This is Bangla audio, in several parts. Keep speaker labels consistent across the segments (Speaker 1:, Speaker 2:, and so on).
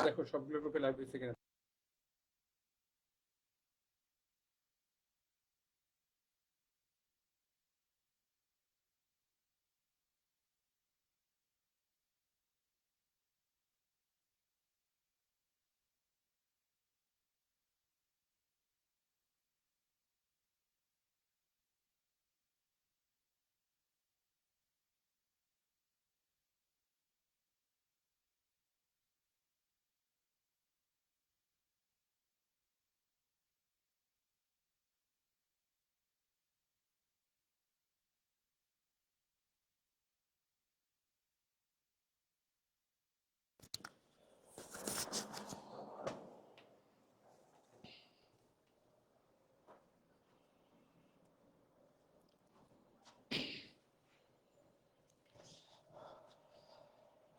Speaker 1: দেখো সবগুলো গ্রুপে লাইভ হয়েছে কিনা।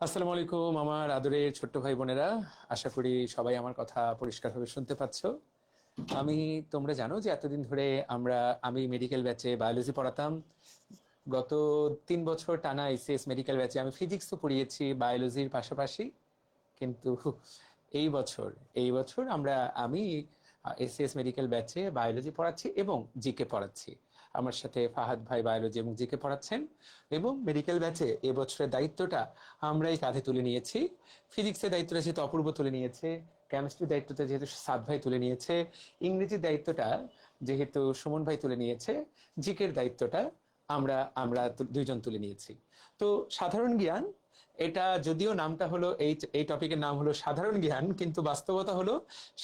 Speaker 1: আসসালামু আলাইকুম আমার আদরের ছোট্ট ভাই বোনেরা, আশা করি সবাই আমার কথা পরিষ্কারভাবে শুনতে পাচ্ছ। আমি তোমরা জানো যে এতদিন ধরে আমি মেডিকেল ব্যাচে বায়োলজি পড়াতাম। গত 3 বছর টানা এসএস মেডিকেল ব্যাচে আমি ফিজিক্সও পড়িয়েছি বায়োলজির পাশাপাশি। কিন্তু এই বছর আমি এসএস মেডিকেল ব্যাচে বায়োলজি পড়াচ্ছি এবং জিকে পড়াচ্ছি। আমার সাথে ফাহাদ ভাই বায়োলজি এবং জিকে পড়াচ্ছেন, এবং মেডিকেল ব্যাচে এবছরের দায়িত্বটা আমরাই কাঁধে তুলে নিয়েছি। ফিজিক্সের দায়িত্বটা যেহেতু অপূর্ব তুলে নিয়েছে, কেমিস্ট্রির দায়িত্বটা যেহেতু সাদ ভাই তুলে নিয়েছে, ইংরেজির দায়িত্বটা যেহেতু সুমন ভাই তুলে নিয়েছে, জিকের দায়িত্বটা আমরা আমরা দুইজন তুলে নিয়েছি। তো সাধারণ জ্ঞান, এটা যদিও নামটা হলো এই টপিকের নাম হলো সাধারণ জ্ঞান, কিন্তু বাস্তবতা হলো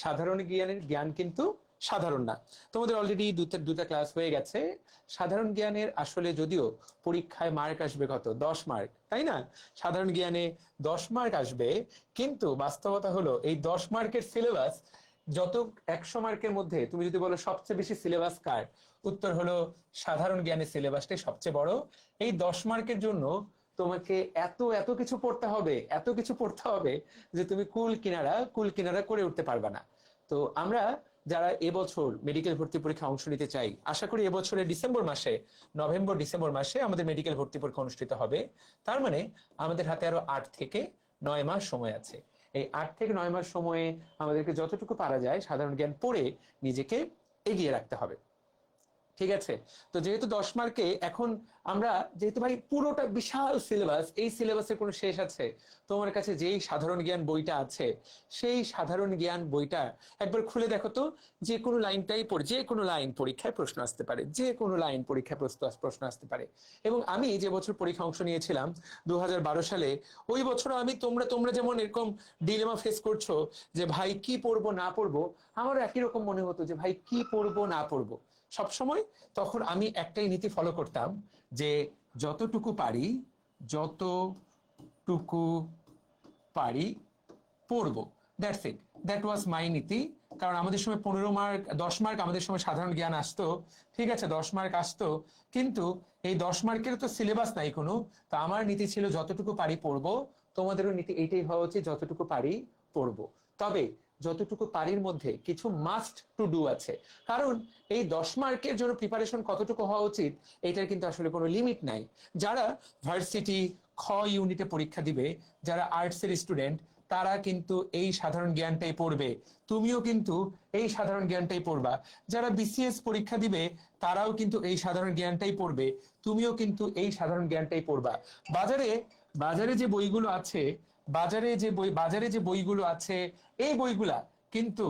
Speaker 1: সাধারণ জ্ঞানের জ্ঞান কিন্তু সাধারণ না। তোমাদের অলরেডি দুটা ক্লাস হয়ে গেছে। সাধারণ জ্ঞানের আসলে যদিও পরীক্ষায় মার্ক আসবে কত, 10 মার্ক, তাই না? সাধারণ জ্ঞানে 10 মার্ক আসবে, কিন্তু বাস্তবতা হলো এই 10 মার্কের সিলেবাস যত 100 মার্কের মধ্যে তুমি যদি বলো সবচেয়ে বেশি সিলেবাস কার, উত্তর হলো সাধারণ জ্ঞানের সিলেবাসটাই সবচেয়ে বড়। এই 10 মার্কের জন্য তোমাকে এত এত কিছু পড়তে হবে, এত কিছু পড়তে হবে যে তুমি কুল কিনারা করে উঠতে পারবে না। তো আমরা যারা এবছর মেডিকেল ভর্তি পরীক্ষা অংশ নিতে চাই, আশা করি এবছরের নভেম্বর ডিসেম্বর মাসে আমাদের মেডিকেল ভর্তি পরীক্ষা অনুষ্ঠিত হবে। তার মানে আমাদের হাতে আরো 8 থেকে 9 মাস সময় আছে। এই 8 থেকে 9 মাস সময়ে আমাদেরকে যতটুকু পারা যায় সাধারণ জ্ঞান পড়ে নিজেকে এগিয়ে রাখতে হবে। ঠিক আছে? তো যেহেতু 10 মার্কে এখন আমরা, যেহেতু ভাই পুরোটা বিশাল সিলেবাস, এই সিলেবাসের কোনো শেষ আছে? তোমার কাছে যেই সাধারণ জ্ঞান বইটা আছে, সেই সাধারণ জ্ঞান বইটা একবার খুলে দেখো তো। যে কোনো লাইনটাই পড়ে, যে কোনো লাইন পরীক্ষায় প্রশ্ন আসতে পারে, যে কোনো লাইন পরীক্ষায় প্রশ্ন আসতে পারে। এবং আমি যে বছর পরীক্ষা অংশ নিয়েছিলাম 2012 সালে, ওই বছর আমি তোমরা তোমরা যেমন এরকম ডিলেমা ফেস করছো যে ভাই কি পড়বো না পড়বো, আমারও একই রকম মনে হতো যে ভাই কি পড়বো না পড়বো সবসময়। তখন আমি একটাই নীতি ফলো করতাম, যে যতটুকু পারি যতটুকু পারি পড়বো, দ্যাটস ইট, দ্যাট ওয়াজ মাই নীতি। কারণ আমাদের সময় 15 মার্ক 10 মার্ক আমাদের সময় সাধারণ জ্ঞান আসতো, ঠিক আছে, 10 মার্ক আসতো, কিন্তু এই 10 মার্কের তো সিলেবাস নাই কোনো। তো আমার নীতি ছিল যতটুকু পারি পড়বো। তোমাদেরও নীতি এইটাই হওয়া উচিত, যতটুকু পারি পড়বো। তবে যতটুকু পারির মধ্যে কিছু মাস্ট টু ডু আছে। কারণ এই 10 মার্কের জন্য প্রিপারেশন কতটুকু হওয়া উচিত, এটার কিন্তু আসলে কোনো লিমিট নাই। যারা ভার্সিটি খ ইউনিটে পরীক্ষা দিবে, যারা আর্টসের স্টুডেন্ট, তারা কিন্তু এই সাধারণ জ্ঞানটাই পড়বে। তুমিও কিন্তু এই সাধারণ জ্ঞানটাই পড়বা। যারা বিসিএস পরীক্ষা দিবে, তারাও কিন্তু এই সাধারণ জ্ঞানটাই পড়বে। তুমিও কিন্তু এই সাধারণ জ্ঞানটাই পড়বা। বাজারে বাজারে যে বইগুলো আছে, বাজারে যে বইগুলো আছে, এই বইগুলা কিন্তু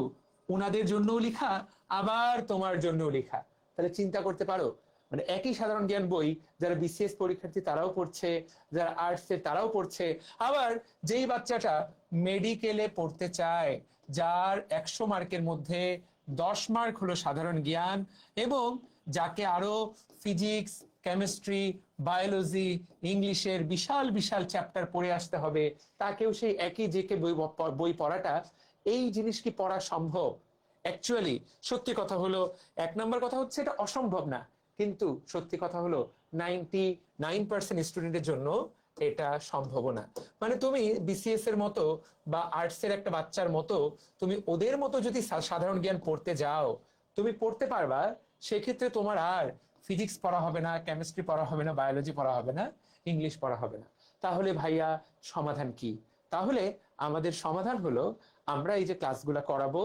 Speaker 1: ওনাদের জন্যও লেখা, আবার তোমার জন্যও লেখা। তাহলে চিন্তা করতে পারো, মানে একই সাধারণ জ্ঞান বই যারা বিসিএস পরীক্ষার্থী তারাও পড়ছে, যারা আর্টসের তারাও পড়ছে। আবার যেই বাচ্চাটা মেডিকেলে পড়তে চায়, যার 100 মার্কের মধ্যে 10 মার্ক হলো সাধারণ জ্ঞান, এবং যাকে আরো ফিজিক্স, কেমিস্ট্রি, বায়োলজি, ইংলিশের বিশাল বিশাল চ্যাপ্টার পড়ে আসতে হবে, তাকেও সেই একই জেকে বই পড়াটা, এই জিনিস কি পড়া সম্ভব? অ্যাকচুয়ালি সত্যি কথা হলো, 1 নম্বর কথা হচ্ছে এটা অসম্ভব না, কিন্তু সত্যি কথা হলো 99% স্টুডেন্টের জন্য এটা সম্ভব না। মানে তুমি বিসিএস এর মতো বা আর্টসের একটা বাচ্চার মতো, তুমি ওদের মতো যদি সাধারণ জ্ঞান পড়তে যাও, তুমি পড়তে পারবা। সেক্ষেত্রে তোমার আর ফিজিক্স পড়া হবে না, কেমিস্ট্রি পড়া হবে না, বায়োলজি পড়া হবে না, ইংলিশ পড়া হবে না। তাহলে ভাইয়া সমাধান কি? তাহলে আমাদের সমাধান হলো আমরা এই যে ক্লাসগুলো করাবো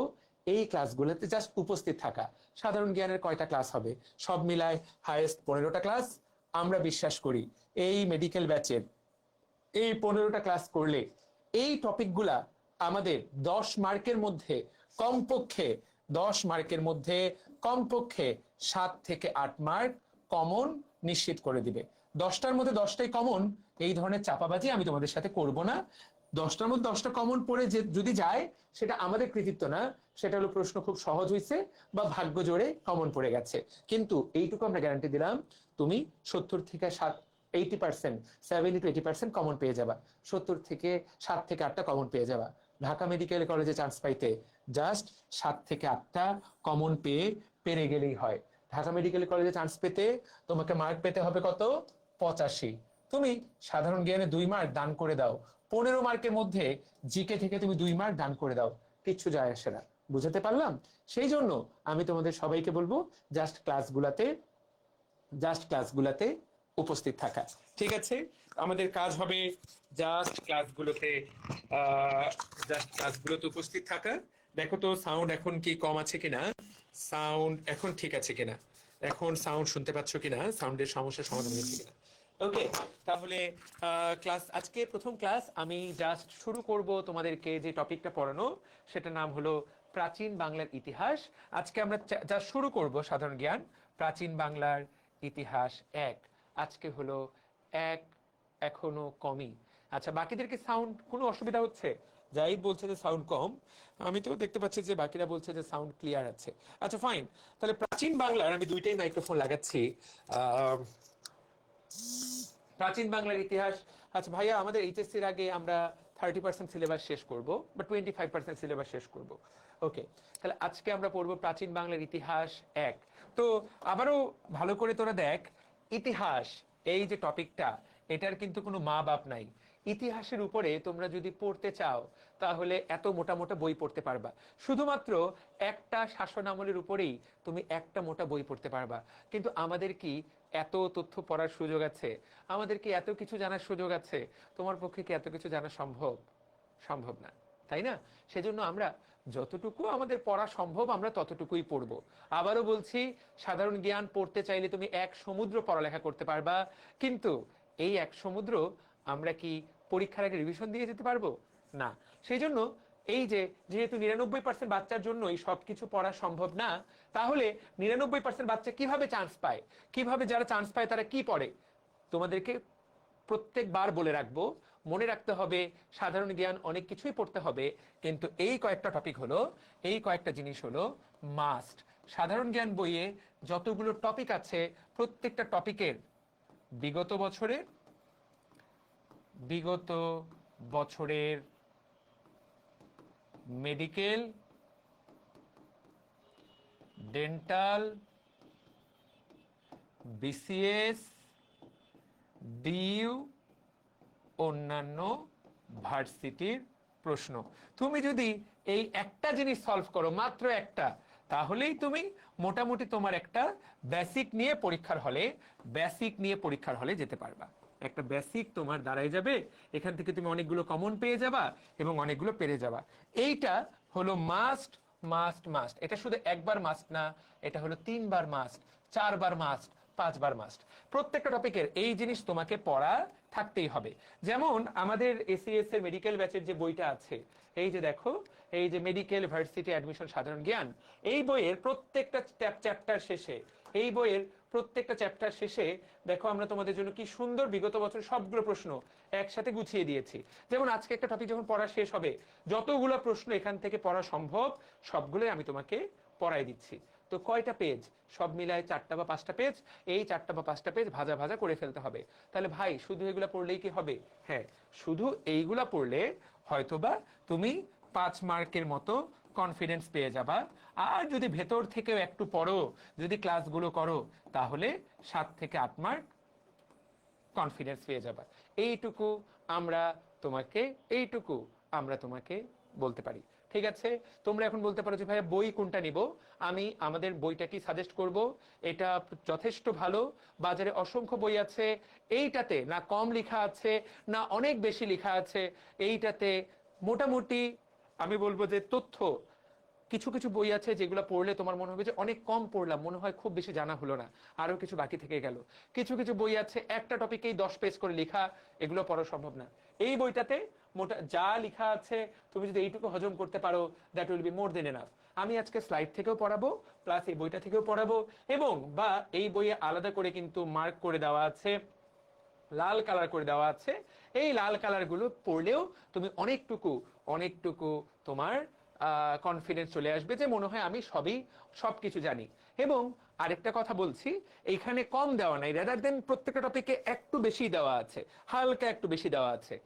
Speaker 1: এই ক্লাসগুলোতে জাস্ট উপস্থিত থাকা। সাধারণ জ্ঞানের কয়টা ক্লাস হবে? সব মিলায় হাইয়েস্ট 15টা ক্লাস। আমরা বিশ্বাস করি এই মেডিকেল ব্যাচের এই 15টা ক্লাস করলে এই টপিকগুলা আমাদের 10 মার্কের মধ্যে কমপক্ষে 10 মার্কের মধ্যে কমপক্ষে 7 থেকে 8 মার্ক কমন নিশ্চিত করে দিবে। 10টার মধ্যে 10টাই কমন, এই ধরনের চাপাবাজি আমি তোমাদের সাথে করব না। 10টার মধ্যে 10টা কমন পড়ে যে যদি যায় সেটা আমাদের কৃতিত্ব না, সেটা হলো প্রশ্ন খুব সহজ হয়েছে বা ভাগ্য জোরে কমন পড়ে গেছে। কিন্তু এইটুকু আমরা গ্যারান্টি দিলাম, তুমি 70 থেকে 80%, 70 to 80% কমন পেয়ে যাবা। 70 থেকে 7 থেকে 8টা কমন পেয়ে যাবা। ঢাকা মেডিকেল কলেজে চান্স পাইতে জাস্ট 7 থেকে 8টা কমন পেয়ে পেরে গেলেই হয়। ঢাকা মেডিকেল কলেজে চান্স পেতে তোমাকে মার্ক পেতে হবে কত? 85। তুমি সাধারণ জ্ঞানে 2 মার্ক দান করে দাও, 15 মার্কের মধ্যে জিকে থেকে তুমি 2 মার্ক দান করে দাও, কিচ্ছু যায় আসে না। বুঝাতে পারলাম? সেই জন্য আমি তোমাদের সবাইকে বলবো জাস্ট ক্লাসগুলাতে উপস্থিত থাকা। ঠিক আছে, আমাদের কাজ হবে জাস্ট ক্লাসগুলোতে উপস্থিত থাকা। দেখো তো সাউন্ড এখন কি কম আছে কিনা, সাউন্ড এখন ঠিক আছে কিনা, এখন সাউন্ড শুনতে পাচ্ছ কিনা, সাউন্ডের সমস্যার সমাধান হয়েছে কিনা। ওকে, তাহলে আজকে প্রথম ক্লাস আমি জাস্ট শুরু করব তোমাদেরকে যে টপিকটা পড়ানো, সেটার নাম হলো প্রাচীন বাংলার ইতিহাস। আজকে আমরা জাস্ট শুরু করব সাধারণ জ্ঞান, প্রাচীন বাংলার ইতিহাস 1। আজকে হলো 1, এখনো কমই। আচ্ছা, বাকিদের কি সাউন্ড কোনো অসুবিধা হচ্ছে? যাই বলছে যে সাউন্ড কম, আমি তো দেখতে পাচ্ছি যে বাকিরা বলছে যে সাউন্ড ক্লিয়ার আছে। আচ্ছা ফাইন, তাহলে প্রাচীন বাংলার আমি দুইটাই মাইক্রোফোন লাগাচ্ছি। প্রাচীন বাংলার ইতিহাস। আচ্ছা ভাইয়া, আমাদের এইচএসসির আগে আমরা 30% সিলেবাস শেষ করব বা 25% সিলেবাস শেষ করব। ওকে, তাহলে আজকে আমরা পড়বো প্রাচীন বাংলার ইতিহাস 1। তো আবারও ভালো করে তোরা দেখ, ইতিহাস এই যে টপিকটা, এটার কিন্তু কোনো মা বাপ নাই। ইতিহাসের উপরে তোমরা যদি পড়তে চাও তাহলে এত মোটা মোটা বই পড়তে পারবা। শুধুমাত্র একটা শাসন আমলের উপরেই তুমি একটা মোটা বই পড়তে পারবা। কিন্তু আমাদের কি এত তথ্য পড়ার সুযোগ আছে? আমাদের কি এত কিছু জানার সুযোগ আছে? তোমার পক্ষে কি এত কিছু জানা সম্ভব? সম্ভব না, তাই না? সেজন্য আমরা যতটুকু আমাদের পড়া সম্ভব আমরা ততটুকুই পড়ব। আবারও বলছি, সাধারণ জ্ঞান পড়তে চাইলে তুমি 1 সমুদ্র পড়ালেখা করতে পারবা, কিন্তু এই 1 সমুদ্র আমরা কি পরীক্ষার আগে রিভিশন দিয়ে যেতে পারবো? না। সেই জন্য এই যে যেহেতু 99% বাচ্চার জন্যই সবকিছু পড়া সম্ভব না, তাহলে 99% বাচ্চা কিভাবে চান্স পায়, কিভাবে যারা চান্স পায় তারা কি পড়ে, তোমাদেরকে প্রত্যেকবার বলে রাখবো। মনে রাখতে হবে সাধারণ জ্ঞান অনেক কিছুই পড়তে হবে, কিন্তু এই কয়েকটা টপিক হলো, এই কয়েকটা জিনিস হলো মাস্ট। সাধারণ জ্ঞান বইয়ে যতগুলো টপিক আছে প্রত্যেকটা টপিকের বিগত বছরের মেডিকেল, ডেন্টাল, বিসিএস, ডিইউ, অন্যান্য ভার্সিটির প্রশ্ন। তুমি যদি এই একটা জিনিস সলভ করো, মাত্র একটা, তাহলেই তুমি মোটামুটি তোমার একটা বেসিক নিয়ে পরীক্ষার হলে যেতে পারবা। একটা বেসিক তোমার দাঁড়ায় যাবে, এখান থেকে তুমি অনেকগুলো কমন পেয়ে যাবা এবং অনেকগুলো পেরে যাবা। এইটা হলো মাস্ট মাস্ট মাস্ট। এটা শুধু একবার মাস্ট না, এটা হলো 3 বার মাস্ট, 4 বার মাস্ট, 5 বার মাস্ট। প্রত্যেকটা টপিকের এই জিনিস তোমাকে পড়া থাকতেই হবে। যেমন আমাদের এসিএস এর মেডিকেল ব্যাচের যে বইটা আছে, এই যে দেখো, এই যে মেডিকেল ভার্সিটি অ্যাডমিশন সাধারণ জ্ঞান, এই বইয়ের প্রত্যেকটা চ্যাপ্টার শেষে দেখো আমরা তোমাদের জন্য কি সুন্দর বিগত বছর সবগুলো প্রশ্ন একসাথে গুছিয়ে দিয়েছি। যেমন আজকে একটা টপিক যখন পড়া শেষ হবে, যতগুলো প্রশ্ন এখান থেকে পড়া সম্ভব সবগুলোই আমি তোমাকে পড়াই দিচ্ছি। তো কয়টা পেজ? সব মিলায় 4টা বা 5টা পেজ। এই 4টা বা 5টা পেজ ভাজা ভাজা করে ফেলতে হবে। তাহলে ভাই শুধু এগুলা পড়লেই কি হবে? হ্যাঁ, শুধু এইগুলা পড়লে হয়তোবা তুমি 5 মার্কের মতো কনফিডেন্স পেয়ে যাবা। আর যদি ভেতর থেকেও একটু পড়ো, যদি ক্লাসগুলো করো, তাহলে 7 থেকে 8 মার্ক কনফিডেন্স পেয়ে যাবা। এইটুকু আমরা তোমাকে বলতে পারি। ঠিক আছে, তোমরা এখন বলতে পারো যে ভাইয়া বই কোনটা নিব। আমি আমাদের বইটাকে সাজেস্ট করব, এটা যথেষ্ট ভালো, বাজারে অসংখ্য বই আছে। এইটাতে না কম লেখা আছে না অনেক বেশি লেখা আছে, এইটাতে মোটামুটি আমি বলবো যে তথ্য, কিছু কিছু বই আছে যেগুলো পড়লে তোমার মনে হবে যে অনেক কম পড়লাম, মনে হয় খুব বেশি জানা হলো না, আরো কিছু বাকি থেকে গেল। কিছু কিছু বই আছে একটা টপিকেই 10 পেজ করে লেখা, এগুলো পড়া সম্ভব না। এই বইটাতে মোটা যা লেখা আছে তুমি যদি এইটুকু হজম করতে পারো, that will be more than enough. আমি আজকে স্লাইড থেকেও পড়াবো, প্লাস এই বইটা থেকেও পড়াবো, এবং বা এই বইয়ে আলাদা করে কিন্তু মার্ক করে দেওয়া আছে, লাল কালার করে দেওয়া আছে। এই লাল কালার গুলো পড়লেও তুমি অনেকটুকু অনেকটুকু তোমার কনফিডেন্স চলে আসবে যে মনে হয় আমি সবকিছু জানি। এবং আরেকটা কথা বলছি, এইখানে কম দেওয়া নাই, রাদার দেন প্রত্যেকটা টপিকে একটু বেশি দেওয়া আছে, হালকা একটু বেশি দেওয়া আছে।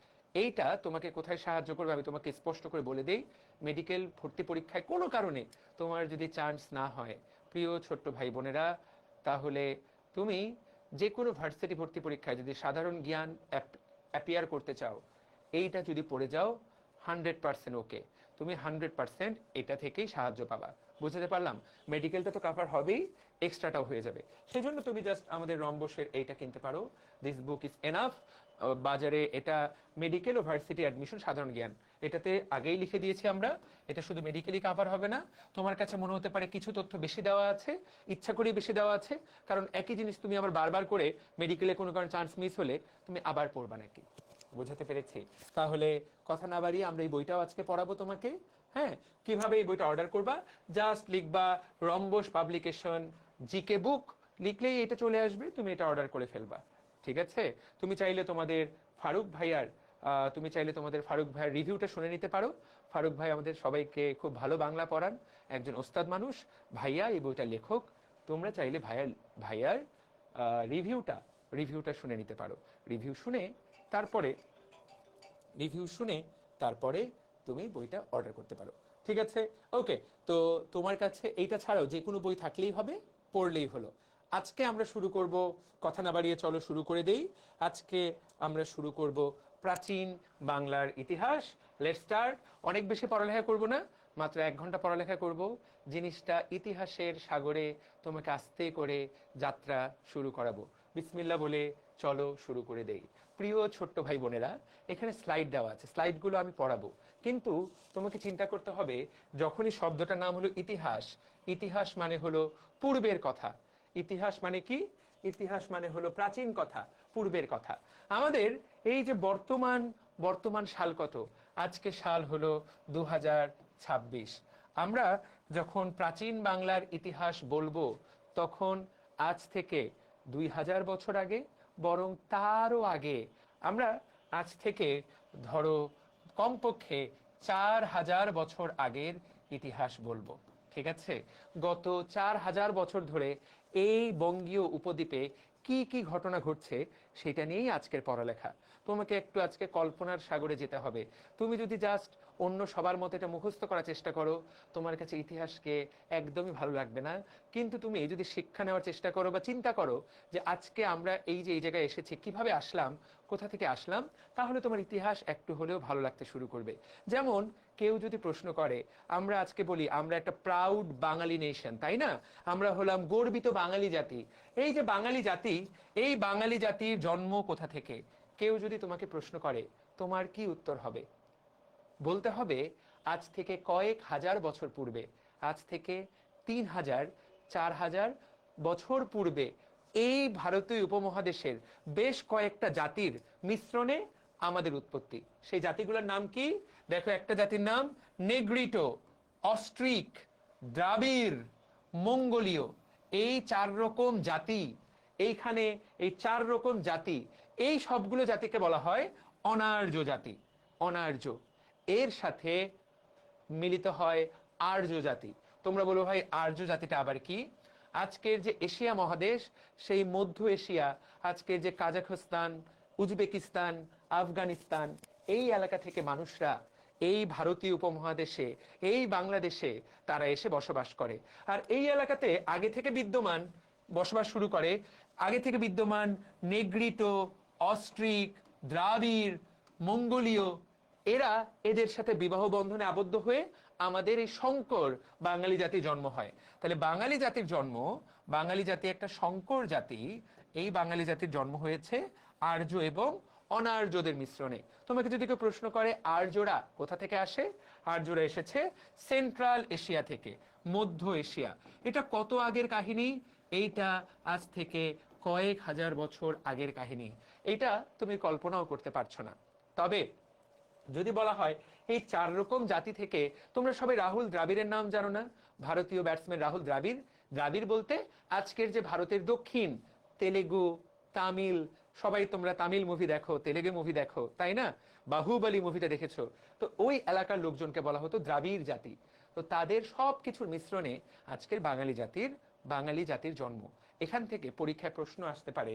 Speaker 1: এইটা তোমাকে কোথায় সাহায্য করবে আমি তোমাকে স্পষ্ট করে বলে দেই। মেডিকেল ভর্তি পরীক্ষায় কোনো কারণে তোমার যদি চান্স না হয়, প্রিয় ছোট্ট ভাই বোনেরা, তাহলে তুমি যে কোনো ভার্সিটি ভর্তি পরীক্ষায় যদি সাধারণ জ্ঞান অ্যাপিয়ার করতে চাও, এইটা যদি পড়ে যাও 100% ওকে, তুমি 100% এটা থেকেই সাহায্য পাবা। বুঝতে পারলাম? মেডিকেলটা তো কাভার হবেই, এক্সট্রাটাও হয়ে যাবে। সেই জন্য তুমি জাস্ট আমাদের রম্বসের এইটা কিনতে পারো, দিস বুক ইজ এনাফ। বাজারে এটা মেডিকেল ও ভার্সিটি অ্যাডমিশন সাধারণ জ্ঞান, এটাতে আগেই লিখে দিয়েছি আমরা, এটা শুধু মেডিকেলই কাভার হবে না। তোমার কাছে মনে হতে পারে কিছু তথ্য বেশি দেওয়া আছে, ইচ্ছা করেই বেশি দেওয়া আছে, কারণ একই জিনিস তুমি আবার বারবার করে মেডিকেলে কোনো কারণে চান্স মিস হলে তুমি আবার পড়বা নাকি। বোঝাতে পেরেছি? তাহলে কথা না বাড়িয়ে আমরা এই বইটাও আজকে পড়াবো তোমাকে। হ্যাঁ, কিভাবে এই বইটা অর্ডার করবা, জাস্ট লিখবা রম্বস পাবলিকেশন জিকে বুক, লিখলেই এটা চলে আসবে, তুমি এটা অর্ডার করে ফেলবা। ঠিক আছে? তুমি চাইলে তোমাদের ফারুক ভাইয়ার রিভিউটা শুনে নিতে পারো। ফারুক ভাই আমাদের সবাইকে খুব ভালো বাংলা পড়ান, একজন ওস্তাদ মানুষ। ভাইয়া এই বইটা লেখক, তোমরা চাইলে ভাইয়ার রিভিউটা শুনে নিতে পারো। রিভিউ শুনে তারপরে তারপরে তুমি বইটা অর্ডার করতে পারো। ঠিক আছে? ওকে, তো তোমার কাছে এইটা ছাড়াও যে কোনো বই থাকলেই হবে, পড়লেই হলো। আজকে আমরা শুরু করব, কথা না বাড়িয়ে চলো শুরু করে দেই। আজকে আমরা শুরু করব প্রাচীন বাংলার ইতিহাস। Let's start. অনেক বেশি পড়ালেখা করব না, মাত্র 1 ঘন্টা পড়ালেখা করব। জিনিসটা ইতিহাসের সাগরে তোমাকে আস্তে করে যাত্রা শুরু করাবো। বিসমিল্লাহ বলে চলো শুরু করে দেই। প্রিয় ছোট্ট ভাই বোনেরা, এখানে স্লাইড দেওয়া আছে, স্লাইডগুলো আমি পড়াবো, কিন্তু তোমাকে চিন্তা করতে হবে, যখনই শব্দটার নাম হলো ইতিহাস, ইতিহাস মানে হলো পূর্বের কথা। ইতিহাস মানে কি? ইতিহাস মানে হলো প্রাচীন কথা, পূর্বের কথা। আমাদের এই যে বর্তমান সাল কত? আজকে সাল হলো 2026। আমরা যখন প্রাচীন বাংলার ইতিহাস বলবো, তখন আজ থেকে 2000 বছর আগে, বরং তারও আগে, আমরা আজ থেকে ধরো কমপক্ষে 4000 বছর আগের ইতিহাস বলবো। ঠিক আছে? গত 4000 বছর ধরে এই বঙ্গীয় উপদ্বীপে কি কি ঘটনা ঘটছে সেটা নিয়েই আজকের পড়ালেখা। তোমাকে একটু আজকে কল্পনার সাগরে যেতে হবে। তুমি যদি জাস্ট অন্য সবার মতো এটা মুখস্থ করার চেষ্টা করো, তোমার কাছে ইতিহাসকে একদমই ভালো লাগবে না। কিন্তু তুমি যদি শিক্ষা নেওয়ার চেষ্টা করো বা চিন্তা করো যে আজকে আমরা এই যে এই জায়গায় এসেছি, কিভাবে আসলাম, কোথা থেকে আসলাম, তাহলে তোমার ইতিহাস একটু হলেও ভালো লাগতে শুরু করবে। যেমন কেউ যদি প্রশ্ন করে, আমরা আজকে বলি আমরা একটা প্রাউড বাঙালি নেশন, তাই না? আমরা হলাম গর্বিত বাঙালি জাতি। এই যে বাঙালি জাতি, এই বাঙালি জাতির জন্ম কোথা থেকে? কেউ যদি তোমাকে প্রশ্ন করে, তোমার কি উত্তর হবে? বলতে হবে আজ থেকে কয়েক হাজার বছর পূর্বে, আজ থেকে 3000 4000 বছর পূর্বে এই ভারতীয় উপমহাদেশের বেশ কয়েকটা জাতির মিশ্রণে আমাদের উৎপত্তি। সেই জাতিগুলোর নাম কি? দেখো, একটা জাতির নাম নেগ্রিটো, অস্ট্রিক, দ্রাবিড়, মঙ্গোলীয়। এই 4 রকম জাতি, এইখানে এই 4 রকম জাতি, এই সবগুলো জাতিকে বলা হয় অনার্য জাতি। অনার্য, এর সাথে মিলিত হয় আর্য জাতি। তোমরা বলো ভাই আর্য জাতিটা আবার কি? আজকের যে এশিয়া মহাদেশ, সেই মধ্য এশিয়া, আজকের যে কাজাখস্তান, উজবেকিস্তান, আফগানিস্তান, এই এলাকা থেকে মানুষরা এই ভারতীয় উপমহাদেশে, এই বাংলাদেশে তারা এসে বসবাস করে। আর এই এলাকাতে আগে থেকে বিদ্যমান, বসবাস শুরু করে, আগে থেকে বিদ্যমান নেগ্রিটো, অস্ট্রিক, দ্রাবিড়, মঙ্গোলীয়, এরা এদের সাথে বিবাহ বন্ধনে আবদ্ধ হয়ে আমাদের এই সংকর বাঙালি জাতির জন্ম হয়। তাহলে বাঙালি জাতির জন্ম, বাঙালি জাতি একটা সংকর জাতি, এই বাঙালি জাতির জন্ম হয়েছে আর্য এবং অনার্যদের মিশ্রণে। তোমাকে যদি কেউ প্রশ্ন করে আর্যরা কোথা থেকে আসে, আর্যরা এসেছে সেন্ট্রাল এশিয়া থেকে, মধ্য এশিয়া। এটা কত আগের কাহিনী? এইটা আজ থেকে কয়েক হাজার বছর আগের কাহিনী। এটা তুমি কল্পনাও করতে পারছো না। তবে যদি বলা হয় এই 4 রকম জাতি থেকে, তোমরা সবাই রাহুল দ্রাবিড়ের নাম জানো না? ভারতীয় ব্যাটসম্যান রাহুল দ্রাবিড়। দ্রাবিড় বলতে আজকের যে ভারতের দক্ষিণ, তেলেগু, তামিল, সবাই তোমরা তামিল মুভি দেখো, তেলেগু মুভি দেখো, তাই না? বাহুবলী মুভিটা দেখেছো। তো ওই এলাকার লোকজনকে বলা হতো দ্রাবিড় জাতি। তো তাদের সবকিছুর মিশ্রণে আজকের বাঙালি জাতির জন্ম। এখান থেকে পরীক্ষায় প্রশ্ন আসতে পারে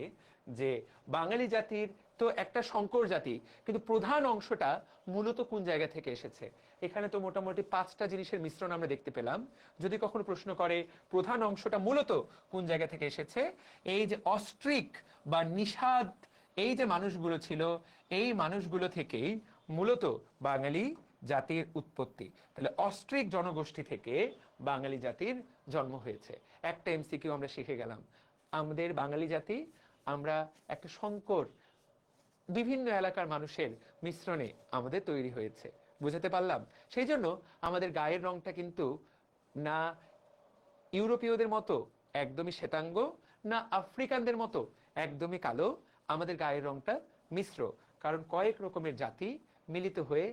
Speaker 1: যে বাঙালি জাতির তো একটা সংকর জাতি, কিন্তু প্রধান অংশটা মূলত কোন জায়গা থেকে এসেছে? এখানে তো মোটামুটি 5টা জিনিসের মিশ্রণ আমরা দেখতে পেলাম। যদি কখনো প্রশ্ন করে প্রধান অংশটা মূলত কোন জায়গা থেকে এসেছে, এই যে অস্ট্রিক বা নিষাদ এই যে মানুষগুলো ছিল, এই মানুষগুলো থেকেই মূলত বাঙালি জাতির উৎপত্তি। তাহলে অস্ট্রিক জনগোষ্ঠী থেকে বাঙালি জাতির জন্ম হয়েছে। একটা এমসিকিউ আমরা শিখে গেলাম, আমাদের বাঙালি জাতি আমরা একটা সংকর বিভিন্ন এলাকার মানুষের মিশ্রণে আমাদের তৈরি হয়েছে। বুঝাতে পারলাম? সেই জন্য আমাদের গায়ের রংটা কিন্তু না ইউরোপীয়দের মতো একদমই শ্বেতাঙ্গ, না আফ্রিকানদের মতো একদমই কালো। আমাদের গায়ের রংটা মিশ্র, কারণ কয়েক রকমের জাতি মিলিত হয়ে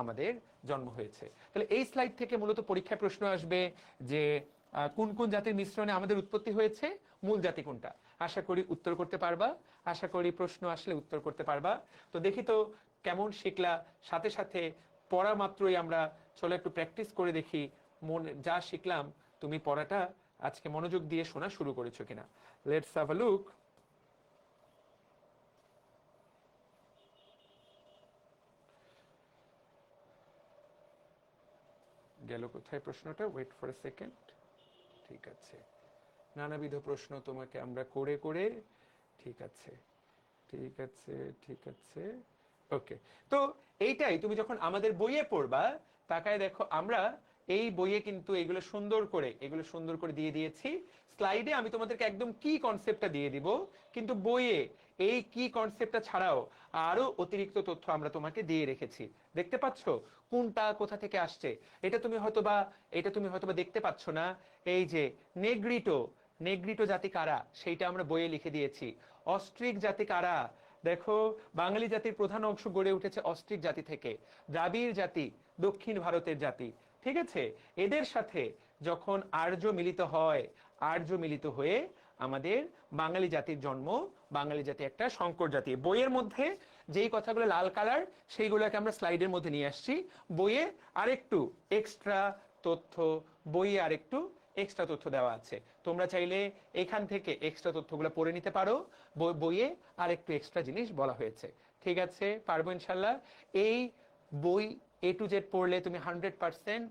Speaker 1: আমাদের জন্ম হয়েছে। তাহলে এই স্লাইড থেকে মূলত পরীক্ষায় প্রশ্ন আসবে যে কোন কোন জাতির মিশ্রণে আমাদের উৎপত্তি হয়েছে, মূল জাতি কোনটা। আশা করি উত্তর করতে পারবা, আশা করি প্রশ্ন আসলে উত্তর করতে পারবা। তো দেখি তো কেমন শিখলা। সাথে সাথে পড়া মাত্রই আমরা চলো একটু প্র্যাকটিস করে দেখি মনে যা শিখলাম তুমি পড়াটা আজকে মনোযোগ দিয়ে শোনা শুরু করেছো কিনা। Let's have a look. গেল কোথায় প্রশ্নটা? Wait for a second. ঠিক আছে, নানাবিধ প্রশ্ন তোমাকে আমরা করে করে, ঠিক আছে ঠিক আছে ঠিক আছে, ওকে। তো এইটাই তুমি যখন আমাদের বইয়ে পড়বা, তাকায় দেখো আমরা এই বইয়ে কিন্তু এগুলো সুন্দর করে দিয়ে দিয়েছি। স্লাইডে আমি তোমাদেরকে একদম কি কনসেপ্টটা দিয়ে দিব, কিন্তু বইয়ে এই কি কনসেপ্টটা ছাড়াও আরো অতিরিক্ত তথ্য আমরা তোমাকে দিয়ে রেখেছি। দেখতে পাচ্ছ কোনটা কোথা থেকে আসছে? এটা তুমি হয়তোবা দেখতে পাচ্ছ না। এই যে নেগ্রিটো, নেগ্রিটো জাতি কারা সেইটা আমরা বইয়ে লিখে দিয়েছি। অস্ট্রিক জাতি কারা? দেখো বাঙালি জাতির প্রধান অংশ গড়ে উঠেছে অস্ট্রিক জাতি থেকে। দ্রাবিড় জাতি দক্ষিণ ভারতের জাতি, ঠিক আছে? এদের সাথে যখন আর্য মিলিত হয়, আর্য মিলিত হয়ে আমাদের বাঙালি জাতির জন্ম। বাঙালি জাতি একটা সংকর জাতি। বইয়ের মধ্যে যেই কথাগুলো লাল কালার সেইগুলোকে আমরা স্লাইডের মধ্যে নিয়ে আসছি। বইয়ে আরেকটু এক্সট্রা তথ্য, বইয়ে আরেকটু এক্সট্রা তথ্য দেওয়া আছে। তোমরা চাইলে এখান থেকে এক্সট্রা তথ্যগুলো পড়ে নিতে পারো। বইয়ে আরেকটু এক্সট্রা জিনিস বলা হয়েছে। ঠিক আছে, পারবো ইনশাল্লাহ। এই বই A to Z পড়লে তুমি 100%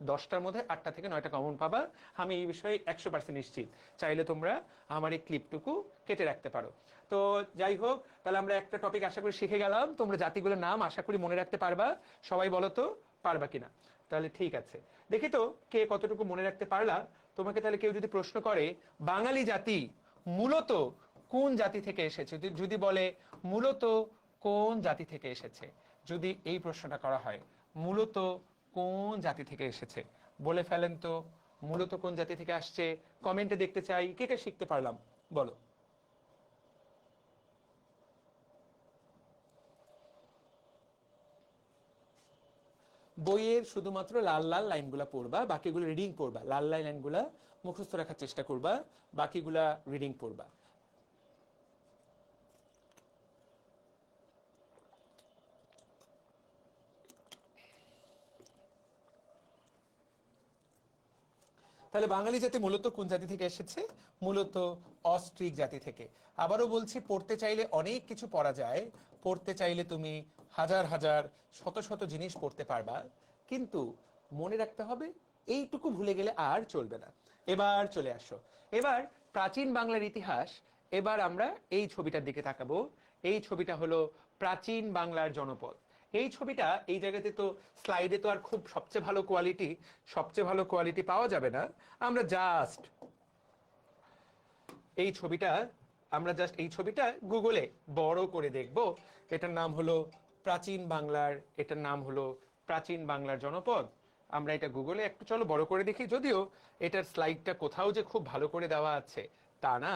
Speaker 1: 10টার মধ্যে 8টা থেকে 9টা কমন পাবা। আমি এই বিষয়ে 100% নিশ্চিত। চাইলে তোমরা আমার এই ক্লিপটুকু কেটে রাখতে পারো। তো যাই হোক, তাহলে আমরা একটা টপিক আশা করি শিখে গেলাম। তোমরা জাতিগুলোর নাম আশা করি মনে রাখতে পারবা। সবাই বলো তো পারবা কিনা? তাহলে ঠিক আছে, দেখি তো কে কতটুকু মনে রাখতে পারলা। তোমাকে তাহলে কেউ যদি প্রশ্ন করে বাঙালি জাতি মূলত কোন জাতি থেকে এসেছে, যদি বলে মূলত কোন জাতি থেকে এসেছে, যদি এই প্রশ্নটা করা হয় মূলত কোন জাতি থেকে এসেছে, বলে ফেলেন তো মূলত কোন জাতি থেকে আসছে। কমেন্টে দেখতে চাই কে কে শিখতে পারলাম, বলো। বইয়ের শুধুমাত্র লাল লাল লাইনগুলা পড়বা, বাকিগুলো রিডিং পড়বা। লাল লাল লাইনগুলা মুখস্থ রাখার চেষ্টা করবা, বাকিগুলা রিডিং পড়বা। তাহলে বাঙালি জাতি মূলত কোন জাতি থেকে এসেছে? মূলত অস্ট্রিক জাতি থেকে। আবারও বলছি, পড়তে চাইলে অনেক কিছু পড়া যায়। পড়তে চাইলে তুমি হাজার হাজার শত শত জিনিস পড়তে পারবা, কিন্তু মনে রাখতে হবে এইটুকু ভুলে গেলে আর চলবে না। এবার চলে আসো, এবার প্রাচীন বাংলার ইতিহাস। এবার আমরা এই ছবিটার দিকে তাকাবো। এই ছবিটা হলো প্রাচীন বাংলার জনপদ। এই ছবিটা এই জায়গাতে তো স্লাইডে তো আর খুব সবচেয়ে ভালো কোয়ালিটি পাওয়া যাবে না। আমরা জাস্ট এই ছবিটা এই ছবিটা গুগলে বড় করে দেখব। এটার নাম হলো প্রাচীন বাংলার জনপদ। আমরা এটা গুগলে একটু চলো বড় করে দেখি, যদিও এটার স্লাইডটা কোথাও যে খুব ভালো করে দেওয়া আছে তা না,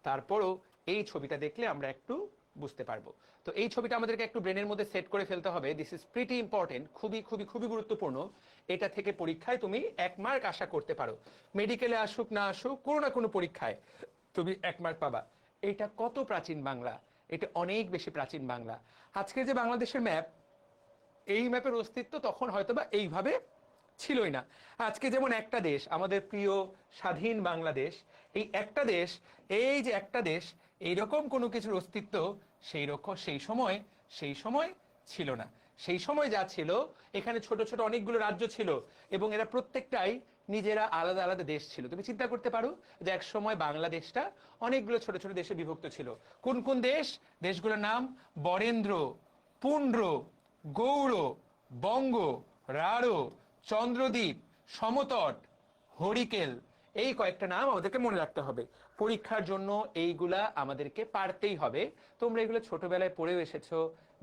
Speaker 1: তারপরও এই ছবিটা দেখলে আমরা একটু বুঝতে পারবো। তো এই ছবিটা আমাদেরকে একটু ব্রেনের মধ্যে সেট করে ফেলতে হবে। দিস ইজ প্রিটি ইম্পর্টেন্ট, খুবই খুবই খুবই গুরুত্বপূর্ণ। এটা থেকে পরীক্ষায় তুমি 1 মার্ক আশা করতে পারো। মেডিকেলে আসুক না আসুক, কোনো না কোনো পরীক্ষায় তুমি 1 মার্ক পাবা। এটা কত প্রাচীন বাংলা, এটা অনেক বেশি প্রাচীন বাংলা। আজকে যে বাংলাদেশের ম্যাপ, এই ম্যাপের অস্তিত্ব তখন হয়তোবা এইভাবে ছিলই না। আজকে যেমন একটা দেশ, আমাদের প্রিয় স্বাধীন বাংলাদেশ, এই একটা দেশ, এই যে একটা দেশ, এইরকম কোনো কিছুর অস্তিত্ব সেই সময় ছিল না। সেই সময় যা ছিল, এখানে ছোট ছোট অনেকগুলো রাজ্য ছিল এবং এরা প্রত্যেকটাই নিজেরা আলাদা আলাদা দেশ ছিল। তুমি চিন্তা করতে পারো যে এক সময় বাংলাদেশটা অনেকগুলো ছোট ছোট দেশে বিভক্ত ছিল। কোন কোন দেশ? দেশগুলোর নাম বরেন্দ্র, পুন্ড্র, গৌড়, বঙ্গ, রাঢ়, চন্দ্রদ্বীপ, সমতট, হরিকেল। এই কয়েকটা নাম আমাদেরকে মনে রাখতে হবে। পরীক্ষার জন্য এইগুলা আমাদেরকে পারতেই হবে। তোমরা এগুলো ছোটবেলায় পড়েও এসেছো,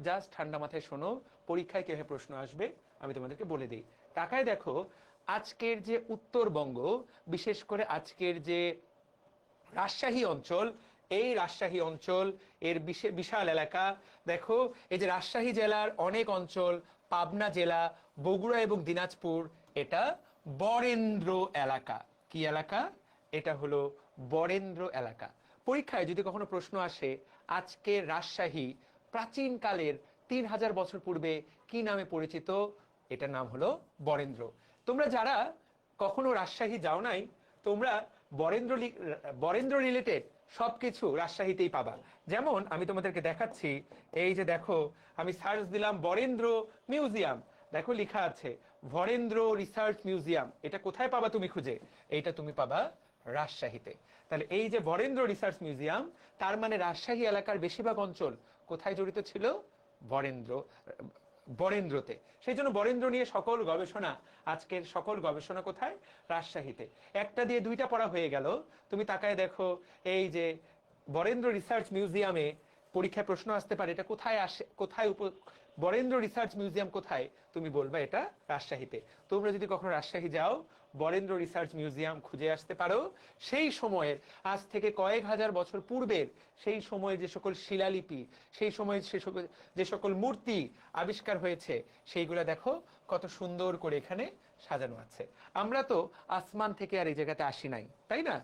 Speaker 1: জাস্ট ঠান্ডা মাথায় শোনো পরীক্ষায় কিভাবে প্রশ্ন আসবে আমি তোমাদেরকে বলে দিই। তাকায় দেখো, আজকের যে উত্তরবঙ্গ, বিশেষ করে আজকের যে রাজশাহী অঞ্চল, এই রাজশাহী অঞ্চল এর বিশাল এলাকা দেখো। এই যে রাজশাহী জেলার অনেক অঞ্চল, পাবনা জেলা, বগুড়া এবং দিনাজপুর, এটা বরেন্দ্র এলাকা। কি এলাকা? এটা হলো বরেন্দ্র এলাকা। পরীক্ষায় যদি কখনো প্রশ্ন আসে, আজকের রাজশাহী প্রাচীনকালের 3000 বছর পূর্বে কি নামে পরিচিত? এটার নাম হলো বরেন্দ্র। তোমরা যারা কখনো রাজশাহী যাও নাই, তোমরা বরেন্দ্র রিলেটেড সবকিছু রাজশাহীতেই পাবা। যেমন আমি তোমাদেরকে দেখাচ্ছি, এই যে দেখো, আমি সার্চ দিলাম বরেন্দ্র মিউজিয়াম, দেখো লেখা আছে বরেন্দ্র রিসার্চ মিউজিয়াম। এটা কোথায় পাবা তুমি খুঁজে? এইটা তুমি পাবা রাজশাহীতে। তাহলে এই যে বরেন্দ্র রিসার্চ মিউজিয়াম, তার মানে রাজশাহী এলাকার বেশিরভাগ অঞ্চল কোথায় জড়িত ছিল? বরেন্দ্রতে। সেই জন্য বরেন্দ্র নিয়ে সকল গবেষণা, আজকের সকল গবেষণা কোথায়? রাজশাহীতে। একটা দিয়ে দুইটা পড়া হয়ে গেল। তুমি তাকায় দেখো, এই যে বরেন্দ্র রিসার্চ মিউজিয়ামে পরীক্ষায় প্রশ্ন আসতে পারে এটা কোথায় আসে, বরেন্দ্র রিসার্চ মিউজিয়াম কোথায়? তুমি বলবা এটা রাজশাহীতে। তোমরা যদি কখনো রাজশাহী যাও, বরেন্দ্র রিসার্চ মিউজিয়াম খুঁজে আসতে পারো। সেই সময়ের, আজ থেকে কয়েক হাজার বছর পূর্বের সেই সময়ে যে সকল শিলালিপি, সেই সময়ে যে সকল মূর্তি আবিষ্কার হয়েছে, সেইগুলা দেখো কত সুন্দর করে এখানে সাজানো আছে। আমরা তো আসমান থেকে আর এই জায়গাতে আসি নাই, তাই না?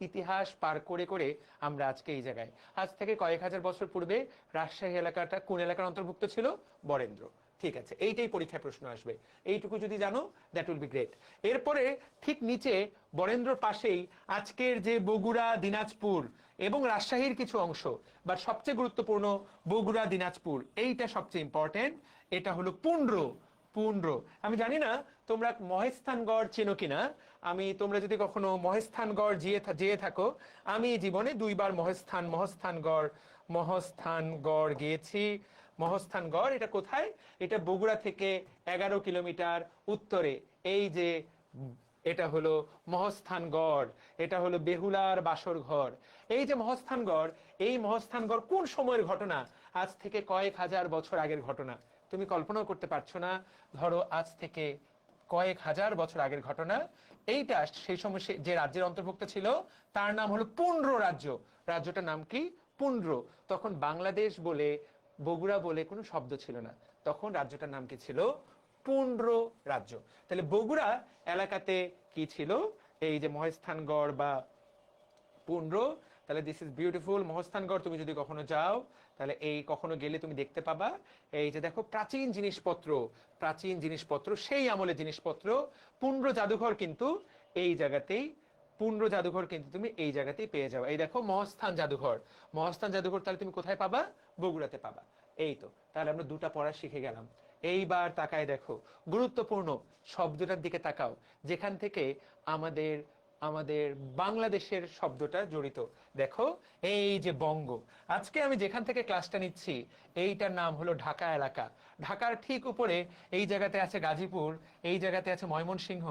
Speaker 1: ইতিহাস পার করে করে আমরা আজকে এই জায়গায়। আজ থেকে কয়েক হাজার বছর পূর্বে রাজশাহী এলাকাটা কোন এলাকার অন্তর্ভুক্ত ছিল? বরেন্দ্র। ঠিক আছে, এইটাই পরীক্ষায় প্রশ্ন আসবে। এইটুকু যদি জানো, দ্যাট উইল বি গ্রেট। এরপরে ঠিক নিচে বরেন্দ্রর পাশেই আজকের যে বগুড়া, দিনাজপুর এবং রাজশাহীর কিছু অংশ, বা সবচেয়ে গুরুত্বপূর্ণ বগুড়া, দিনাজপুর, এইটা সবচেয়ে ইম্পর্টেন্ট। এটা হলো পুন্ড্র। আমি জানি না তোমরা মহেস্থানগড় চেনো কিনা। তোমরা যদি কখনো মহেস্থানগড় যেয়ে থাকো, আমি জীবনে 2বার মহেস্থানগড় গিয়েছি। মহেস্থানগড় এটা কোথায়? এটা বগুড়া থেকে 11 কিলোমিটার উত্তরে। এই যে এটা হলো মহেস্থানগড়, এটা হলো বেহুলার বাসর ঘর। এই যে মহেস্থানগড়, এই মহেস্থানগড় কোন সময়ের ঘটনা? আজ থেকে কয়েক হাজার বছর আগের ঘটনা। তুমি কল্পনাও করতে পারছো না। ধরো আজ থেকে কয়েক হাজার বছর আগের ঘটনা। এইটা সেই সময় যে রাজ্যের অন্তর্ভুক্ত ছিল তার নাম হলো পুন্ড্র রাজ্য। রাজ্যটার নাম কি? পুন্ড্র। তখন বাংলাদেশ বলে, বগুড়া বলে কোনো শব্দ ছিল না, তখন রাজ্যটার নাম কি ছিল? পুন্ড্র রাজ্য। তাহলে বগুড়া এলাকাতে কি ছিল? এই যে মহেস্থানগড় বা পুন্ড্র। তাহলে দিস ইজ বিউটিফুল। মহেস্থানগড় তুমি যদি কখনো যাও, তাহলে এই কখনো গেলে তুমি দেখতে পাবা, এই যে দেখো প্রাচীন জিনিসপত্র, সেই আমলের জিনিসপত্র। পুন্ড্র জাদুঘর কিন্তু এই জায়গাতেই, তুমি এই জায়গাতেই পেয়ে যাও। এই দেখো মহাস্থান জাদুঘর তাহলে তুমি কোথায় পাবা? বগুড়াতে পাবা। এই তো, তাহলে আমরা 2টা পড়া শিখে গেলাম। এইবার তাকায় দেখো, গুরুত্বপূর্ণ শব্দটার দিকে তাকাও, যেখান থেকে আমাদের আমাদের বাংলাদেশের শব্দটা জড়িত। দেখো এই যে বঙ্গ, আজকে আমি যেখান থেকে ক্লাসটা নিচ্ছি এইটার নাম হলো ঢাকা এলাকা। ঢাকার ঠিক উপরে এই জায়গাতে আছে গাজীপুর, এই জায়গাতে আছে ময়মনসিংহ,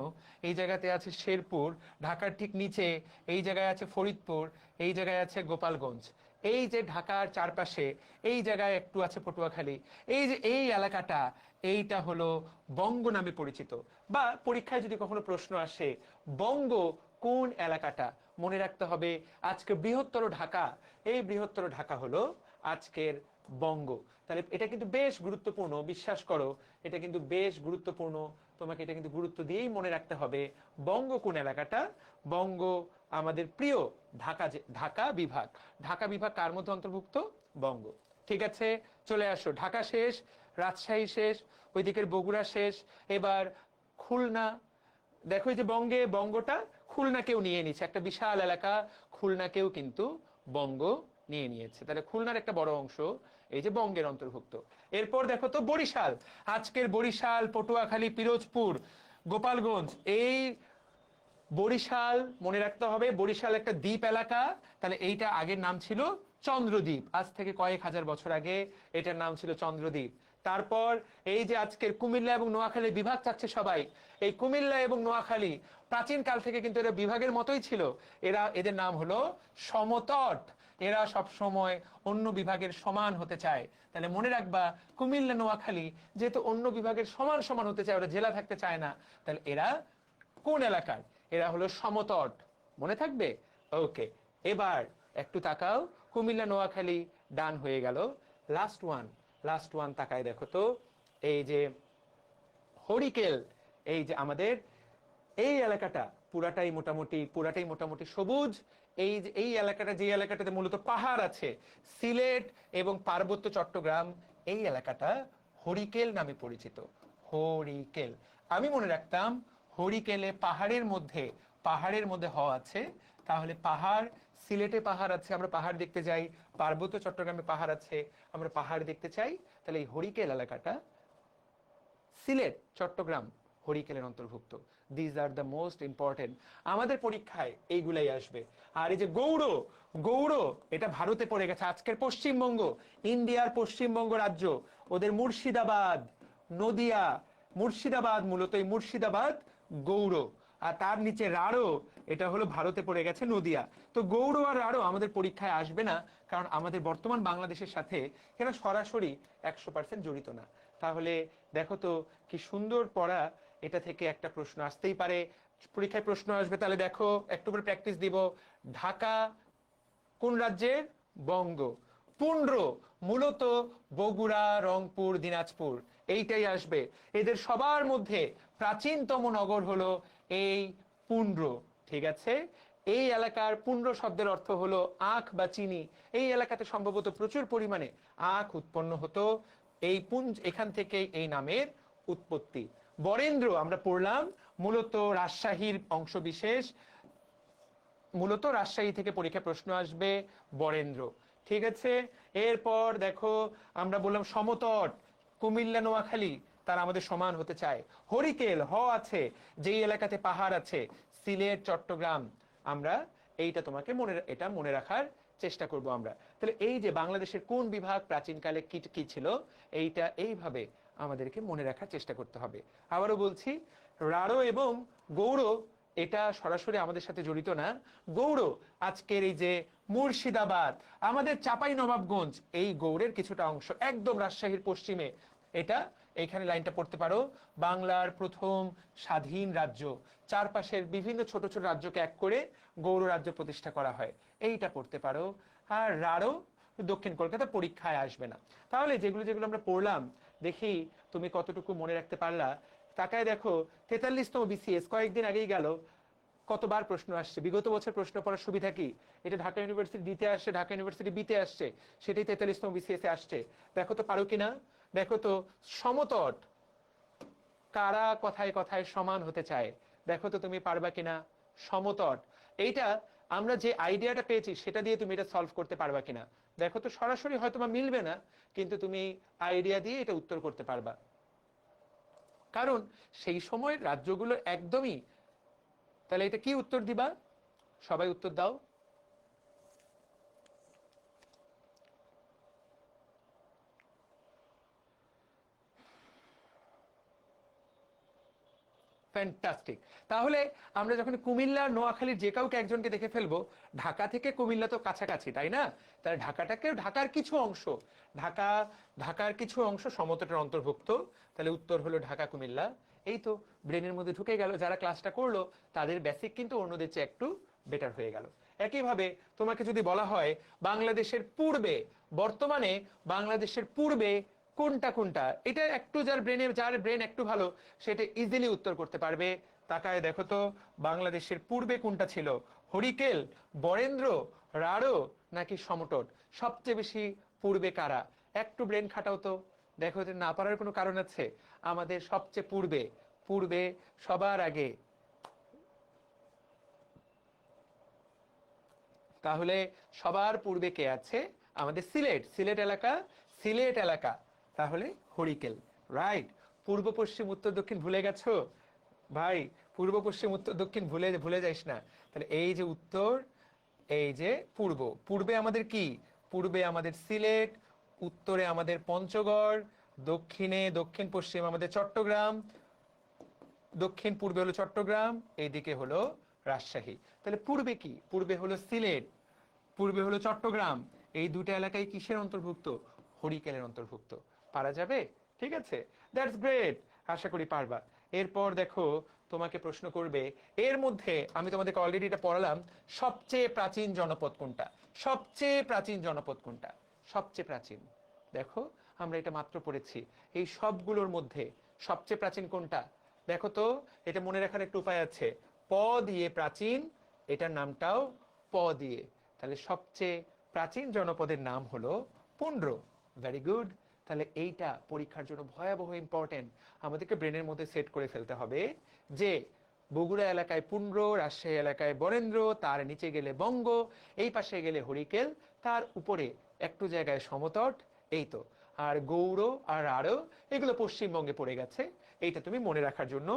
Speaker 1: এই জায়গাতে আছে শেরপুর, ঢাকার ঠিক নিচে এই জায়গায় আছে ফরিদপুর, এই জায়গায় আছে গোপালগঞ্জ। এই যে ঢাকার চারপাশে এই জায়গায় একটু আছে পটুয়াখালী। এই যে এই এলাকাটা, এইটা হলো বঙ্গ নামে পরিচিত। বা পরীক্ষায় যদি কখনো প্রশ্ন আসে বঙ্গ কোন এলাকাটা, মনে রাখতে হবে আজকে বৃহত্তর ঢাকা, এই বৃহত্তর ঢাকা হলো আজকের বঙ্গ। তাহলে এটা কিন্তু বেশ গুরুত্বপূর্ণ, বিশ্বাস করো এটা কিন্তু বেশ গুরুত্বপূর্ণ। তোমাকে এটা কিন্তু গুরুত্ব দিয়েই মনে রাখতে হবে বঙ্গ কোন এলাকাটা। বঙ্গ আমাদের প্রিয় ঢাকা, যে ঢাকা বিভাগ, ঢাকা বিভাগ কার মধ্যে অন্তর্ভুক্ত? বঙ্গ। ঠিক আছে, চলে আসো। ঢাকা শেষ, রাজশাহী শেষ, ওইদিকের বগুড়া শেষ, এবার খুলনা। দেখো এই যে বঙ্গে, বঙ্গটা খুলনাকেও নিয়ে নিচ্ছে, একটা বিশাল এলাকা খুলনাকেও কিন্তু বঙ্গ নিয়ে নিয়েছে। তাহলে খুলনার একটা বড় অংশ এই যে বঙ্গের অন্তর্ভুক্ত। এরপর দেখো তো বরিশাল, আজকের বরিশাল, পটুয়াখালী, পিরোজপুর, গোপালগঞ্জ। এই বরিশাল মনে রাখতে হবে বরিশাল একটা দ্বীপ এলাকা। তাহলে এইটা আগের নাম ছিল চন্দ্রদ্বীপ, আজ থেকে কয়েক হাজার বছর আগে এটার নাম ছিল চন্দ্রদ্বীপ। তারপর এই যে আজকের কুমিল্লা এবং নোয়াখালী বিভাগ চাচ্ছে সবাই, এই কুমিল্লা এবং নোয়াখালী প্রাচীন কাল থেকে কিন্তু এরা বিভাগের মতোই ছিল। এদের নাম হলো সমতট। এরা সব সময় অন্য বিভাগের সমান হতে চায়। তাহলে মনে রাখবা কুমিল্লা নোয়াখালী যেহেতু অন্য বিভাগের সমান সমান হতে চায়, ওরা জেলা থাকতে চায় না, তাহলে এরা কোন এলাকার? এরা হলো সমতট। মনে থাকবে? ওকে, এবার একটু তাকাও, কুমিল্লা নোয়াখালী ডান হয়ে গেল। লাস্ট ওয়ান, লাস্ট ওয়ান তাকায় দেখো তো, এই যে হরিকেল, এই যে আমাদের এই এলাকাটা পুরাটাই মোটামুটি সবুজ। এই যে এই এলাকাটা, যে এলাকাটাতে মূলত পাহাড় আছে, সিলেট এবং পার্বত্য চট্টগ্রাম, এই এলাকাটা হরিকেল নামে পরিচিত। হরিকেল, আমি মনে রাখতাম হরিকেলে পাহাড়ের মধ্যে হ আছে। তাহলে পাহাড়, সিলেটে পাহাড় আছে, আমরা পাহাড় দেখতে যাই, পার্বত্য চট্টগ্রামে পাহাড় আছে, আমরা পাহাড় দেখতে চাই। তাহলে এই হরিকেল এলাকাটা সিলেট, চট্টগ্রাম, হরিকেলের অন্তর্ভুক্ত। This are the most important, আমাদের পরীক্ষায় এইগুলাই আসবে। আর এই যে গৌড়, গৌড় এটা ভারতে পড়ে গেছে, আজকের পশ্চিমবঙ্গ, ইন্ডিয়ার পশ্চিমবঙ্গ রাজ্য, ওদের মুর্শিদাবাদ, নদিয়া, মুর্শিদাবাদ, মূলত এই মুর্শিদাবাদ গৌড়। আর তার নিচে রাঢ়, এটা হলো ভারতে পড়ে গেছে, নদিয়া। তো গৌড় আর রাঢ় আমাদের পরীক্ষায় আসবে না, কারণ আমাদের বর্তমান বাংলাদেশের সাথে এরা সরাসরি 100% জড়িত না। তাহলে দেখো তো কি সুন্দর পড়া, এটা থেকে একটা প্রশ্ন আসতেই পারে, পরীক্ষায় প্রশ্ন আসবে। তাহলে দেখো একটু করে প্র্যাকটিস দিব। ঢাকা কোন রাজ্যের? বঙ্গ। পুন্ড্র মূলত বগুড়া, রংপুর, দিনাজপুর, এইটাই আসবে। এদের সবার মধ্যে প্রাচীনতম নগর হলো এই পুন্ড্র। ঠিক আছে, এই এলাকার পুন্ড্র শব্দের অর্থ হলো আখ বা চিনি। এই এলাকাতে সম্ভবত প্রচুর পরিমাণে আখ উৎপন্ন হতো, এই এখান থেকে এই নামের উৎপত্তি। বরেন্দ্র আমরা পড়লাম মূলত রাজশাহীর অংশবিশেষ, মূলত রাজশাহী থেকে পরীক্ষা প্রশ্ন আসবে বরেন্দ্র। ঠিক আছে, এরপর দেখো আমরা বললাম সমতট, কুমিল্লা নোয়াখালী তারা আমাদের সমান হতে চায়। হরিকেল হ আছে, যেই এলাকাতে পাহাড় আছে, সিলেট, চট্টগ্রাম, আমরা এইটা তোমাকে এটা মনে রাখার চেষ্টা করব আমরা। তাহলে এই যে বাংলাদেশের কোন বিভাগ প্রাচীনকালে কি কি ছিল, এইটা এইভাবে আমাদেরকে মনে রাখার চেষ্টা করতে হবে। আবারও বলছি, রাঢ় এবং গৌড় এটা সরাসরি আমাদের সাথে জড়িত না। গৌড় আজকের এই যে মুর্শিদাবাদ, আমাদের চাপাই নবাবগঞ্জ, এই গৌড়ের কিছুটা অংশ একদম রাজশাহীর পশ্চিমে। এটা এইখানে লাইনটা পড়তে পারো, বাংলার প্রথম স্বাধীন রাজ্য, চারপাশের বিভিন্ন ছোট ছোট রাজ্যকে এক করে গৌড় রাজ্য প্রতিষ্ঠা করা হয়, এইটা পড়তে পারো। আর রাঢ় দক্ষিণ কলকাতা পরীক্ষায় আসবে না। তাহলে যেগুলো যেগুলো আমরা পড়লাম, দেখি তুমি কতটুকু মনে রাখতে পারলা। তাকায় দেখো 43তম বিসিএস কয়েকদিন আগেই গেল, কতবার প্রশ্ন আসছে। বিগত বছর প্রশ্ন পড়ার সুবিধা কি, এটা ঢাকা ইউনিভার্সিটি ডিতে আসছে, ঢাকা ইউনিভার্সিটি বিতে আসছে, সেটাই 43তম বিসিএস এ আসছে। দেখো তো পারো কিনা। দেখো তো সমতট কারা কথায় কথায় সমান হতে চায়, দেখো তো তুমি পারবা কিনা। সমতট, এইটা আমরা যে আইডিয়াটা পেয়েছি সেটা দিয়ে তুমি এটা সলভ করতে পারবা কিনা। দেখো তো সরাসরি হয়তো বা মিলবে না, কিন্তু তুমি আইডিয়া দিয়ে এটা উত্তর করতে পারবা। কারণ সেই সময়ের রাজ্যগুলো একদমই তাহলে এটা কি উত্তর দিবা? সবাই উত্তর দাও। ফ্যান্টাস্টিক। তাহলে আমরা যখন কুমিল্লা নোয়াখালীর যে কাউকে একজনকে দেখে ফেলবো, ঢাকা থেকে কুমিল্লা তো কাছাকাছি, তাই না? তাহলে ঢাকার কিছু অংশ, ঢাকা ঢাকার কিছু অংশ সমতটের অন্তর্ভুক্ত। তাহলে উত্তর হলো ঢাকা কুমিল্লা। এই তো ব্রেনের মধ্যে ঢুকে গেল। যারা ক্লাসটা করলো তাদের বেসিক কিন্তু অন্যদের চেয়ে একটু বেটার হয়ে গেল। একইভাবে তোমাকে যদি বলা হয় বাংলাদেশের পূর্বে, বর্তমানে বাংলাদেশের পূর্বে কোনটা কোনটা, এটা একটু যার ব্রেন একটু ভালো সেটা ইজিলি উত্তর করতে পারবে। তাকায় দেখো তো, বাংলাদেশের পূর্বে কোনটা ছিল? হরিকেল, বরেন্দ্র, রাঢ় নাকি সমতট? সবচেয়ে বেশি পূর্বে কারা? একটু ব্রেন খাটাও তো, দেখো যে না পারার কোনো কারণ আছে? আমাদের সবচেয়ে পূর্বে, পূর্বে সবার আগে, তাহলে সবার পূর্বে কে আছে? আমাদের সিলেট এলাকা, সিলেট এলাকা। তাহলে হরিকেল, রাইট। পূর্ব পশ্চিম উত্তর দক্ষিণ ভুলে গেছো ভাই? পূর্ব পশ্চিম উত্তর দক্ষিণ ভুলে ভুলে যাইস না। তাহলে এই যে উত্তর, এই যে পূর্ব, পূর্বে আমাদের কি? পূর্বে আমাদের সিলেট, উত্তরে আমাদের পঞ্চগড়, দক্ষিণে দক্ষিণ পশ্চিম আমাদের চট্টগ্রাম, দক্ষিণ পূর্বে হলো চট্টগ্রাম, এইদিকে হলো রাজশাহী। তাহলে পূর্বে কি? পূর্বে হলো সিলেট, পূর্বে হলো চট্টগ্রাম। এই দুটো এলাকায় কিসের অন্তর্ভুক্ত? হরিকেলের অন্তর্ভুক্ত। পারা যাবে? ঠিক আছে, দ্যাটস গ্রেট। আশা করি পারবা। এরপর দেখো, তোমাকে প্রশ্ন করবে, এর মধ্যে আমি তোমাদেরকে অলরেডি এটা পড়ালাম, সবচেয়ে প্রাচীন জনপদ কোনটা? সবচেয়ে প্রাচীন জনপদ কোনটা? সবচেয়ে প্রাচীন। দেখো, আমরা এটা মাত্র পড়েছি। এই সবগুলোর মধ্যে সবচেয়ে প্রাচীন কোনটা? দেখো তো, এটা মনে রাখার একটা উপায় আছে। প দিয়ে প্রাচীন, এটার নামটাও প দিয়ে। তাহলে সবচেয়ে প্রাচীন জনপদের নাম হলো পুন্ড্র। Very good. তাহলে এইটা পরীক্ষার জন্য ভয়াবহ ইম্পর্টেন্ট। আমাদেরকে ব্রেনের মধ্যে সেট করে ফেলতে হবে যে বগুড়া এলাকায় পুন্ড্র, রাজশাহী এলাকায় বরেন্দ্র, তার নিচে গেলে বঙ্গ, এই পাশে গেলে হরিকেল, তার উপরে একটু জায়গায় সমতট। এই তো। আর গৌড় আর রাঢ় এগুলো পশ্চিমবঙ্গে পড়ে গেছে। এইটা তুমি মনে রাখার জন্য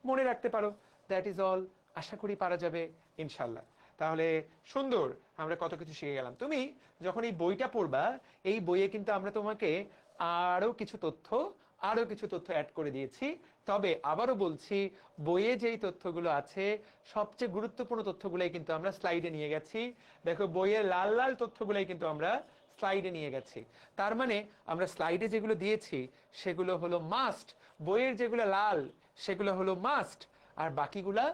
Speaker 1: মনে রাখতে পারো। That is all. আশা করি পারা যাবে ইনশাল্লাহ। তাহলে সুন্দর, আমরা কত কিছু শিখে গেলাম। তুমি যখন এই বইটা পড়বা, এই বইয়ে কিন্তু আমরা তোমাকে আরো কিছু তথ্য অ্যাড করে দিয়েছি। তবে আবারও বলছি, বইয়ে যেই তথ্যগুলো আছে সবচেয়ে গুরুত্বপূর্ণ তথ্যগুলাই কিন্তু আমরা স্লাইডে নিয়ে গেছি। দেখো, বইয়ের লাল লাল তথ্যগুলাই কিন্তু আমরা স্লাইডে নিয়ে গেছি। তার মানে আমরা স্লাইডে যেগুলো দিয়েছি সেগুলো হলো মাস্ট, বইয়ের যেগুলো লাল সেগুলো হলো মাস্ট, আর বাকিগুলা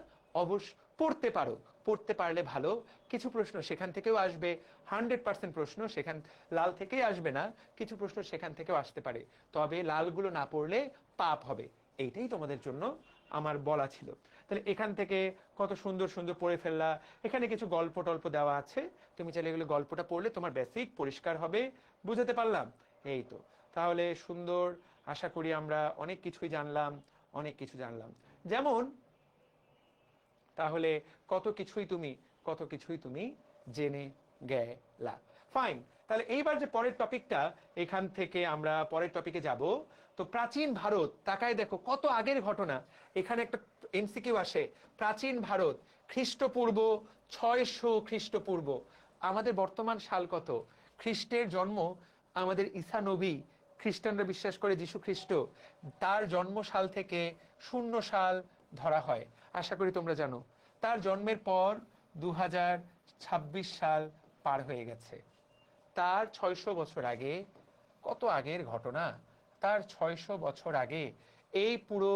Speaker 1: অবশ্য পড়তে পারো। পড়তে পারলে ভালো। কিছু প্রশ্ন সেখান থেকেও আসবে, 100% প্রশ্ন সেখান লাল থেকেই আসবে না, কিছু প্রশ্ন সেখান থেকেও আসতে পারে। তবে লালগুলো না পড়লে পাপ হবে, এইটাই তোমাদের জন্য আমার বলা ছিল। তাহলে এখান থেকে কত সুন্দর সুন্দর পড়ে ফেললা। এখানে কিছু গল্প টল্প দেওয়া আছে, তুমি চাইলে এগুলো গল্পটা পড়লে তোমার বেসিক পরিষ্কার হবে। বুঝাতে পারলাম? এই তো। তাহলে সুন্দর, আশা করি আমরা অনেক কিছুই জানলাম, অনেক কিছু জানলাম। যেমন, তাহলে কত কিছুই তুমি জেনে গেলা। ফাইন। তাহলে এইবার যে পরের টপিকটা, এখান থেকে আমরা পরের টপিকে যাব। তো প্রাচীন ভারত, তাকায় দেখো কত আগের ঘটনা। এখানে একটা এমসিকিউ আসে, প্রাচীন ভারত খ্রিস্টপূর্ব 600 খ্রিস্টপূর্ব। আমাদের বর্তমান সাল কত? খ্রিস্টের জন্ম, আমাদের ঈসা নবী, খ্রিস্টানরা বিশ্বাস করে যীশু খ্রিস্ট, তার জন্ম সাল থেকে 0 সাল ধরা হয়। আশা করি তোমরা জানো। তার জন্মের পর 2026 সাল পার হয়ে গেছে। তার 600 বছর আগে, কত আগের ঘটনা! তার 600 বছর আগে এই পুরো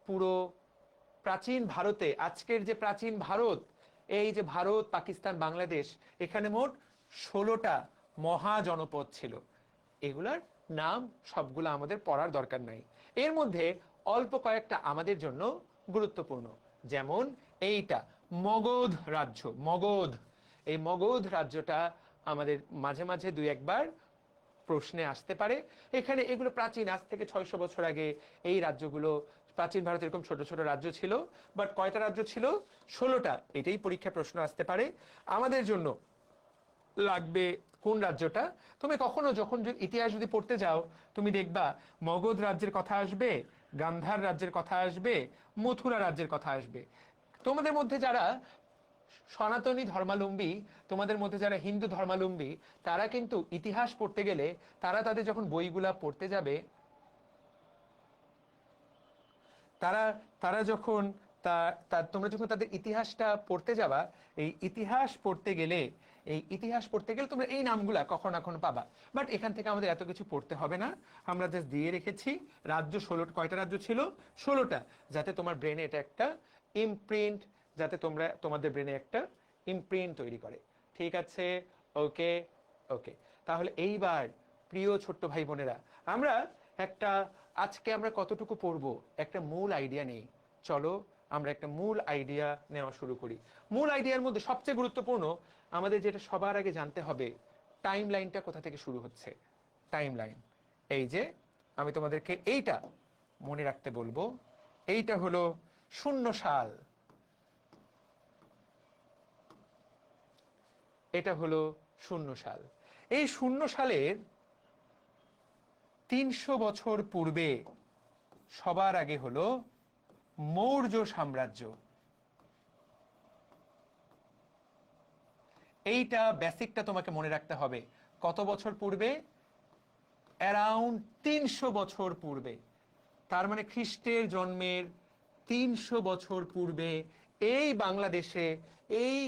Speaker 1: পুরো প্রাচীন ভারতে, আজকের যে প্রাচীন ভারত, এই যে ভারত, পাকিস্তান, বাংলাদেশ, এখানে মোট 16টা মহাজনপদ ছিল। এগুলার নাম সবগুলো আমাদের পড়ার দরকার নাই। এর মধ্যে অল্প কয়েকটা আমাদের জন্য গুরুত্বপূর্ণ। যেমন এইটা, মগধ রাজ্য। মগধ, এই মগধ রাজ্যটা আমাদের মাঝে মাঝে দুই একবার প্রশ্নে আসতে পারে। এখানে এগুলো প্রাচীন, আজ থেকে 600 বছর আগে এই রাজ্যগুলো, প্রাচীন ভারত এরকম ছোট ছোট রাজ্য ছিল। বাট কয়টা রাজ্য ছিল? 16টা। এটাই পরীক্ষা প্রশ্ন আসতে পারে। আমাদের জন্য লাগবে কোন রাজ্যটা। তুমি কখনো যখন ইতিহাস যদি পড়তে যাও, তুমি দেখবা মগধ রাজ্যের কথা আসবে, গান্ধার রাজ্যের কথা আসবে, মথুরা রাজ্যের কথা আসবে। তোমাদের মধ্যে যারা সনাতনী ধর্মাবলম্বী, তোমাদের মধ্যে যারা হিন্দু ধর্মাবলম্বী, তারা কিন্তু ইতিহাস পড়তে গেলে তারা তাদের যখন বইগুলা পড়তে যাবে, তারা তারা যখন তোমরা যখন তাদের ইতিহাসটা পড়তে যাবা, এই ইতিহাস পড়তে গেলে তোমরা এই নামগুলা কখনো না কখনো পাবা। বাট এখান থেকে আমাদের এত কিছু পড়তে হবে না, আমরা জাস্ট দিয়ে রেখেছি রাজ্য 16। কয়টা রাজ্য ছিল? 16টা, যাতে তোমার ব্রেনে এটা একটা ইমপ্রিন্ট, যাতে তোমাদের ব্রেনে একটা ইমপ্রিন্ট তৈরি করে। ঠিক আছে, ওকে ওকে। তাহলে এইবার প্রিয় ছোট্ট ভাই বোনেরা, আমরা আজকে আমরা কতটুকু পড়বো একটা মূল আইডিয়া নেই। চলো আমরা একটা মূল আইডিয়া নেওয়া শুরু করি। মূল আইডিয়ার মধ্যে সবচেয়ে গুরুত্বপূর্ণ আমাদের যেটা সবার আগে জানতে হবে, টাইম লাইনটা কোথা থেকে শুরু হচ্ছে। টাইম লাইন, এই যে আমি তোমাদেরকে এইটা মনে রাখতে বলবো, এইটা হলো 0 সাল, এটা হলো 0 সাল। এই 0 সালের 300 বছর পূর্বে সবার আগে হলো মৌর্য সাম্রাজ্য। এইটা বেসিকটা তোমাকে মনে রাখতে হবে। কত বছর পূর্বে? অ্যারাউন্ড 300 বছর পূর্বে। তার মানে খ্রিস্টের জন্মের 300 বছর পূর্বে এই বাংলাদেশে এই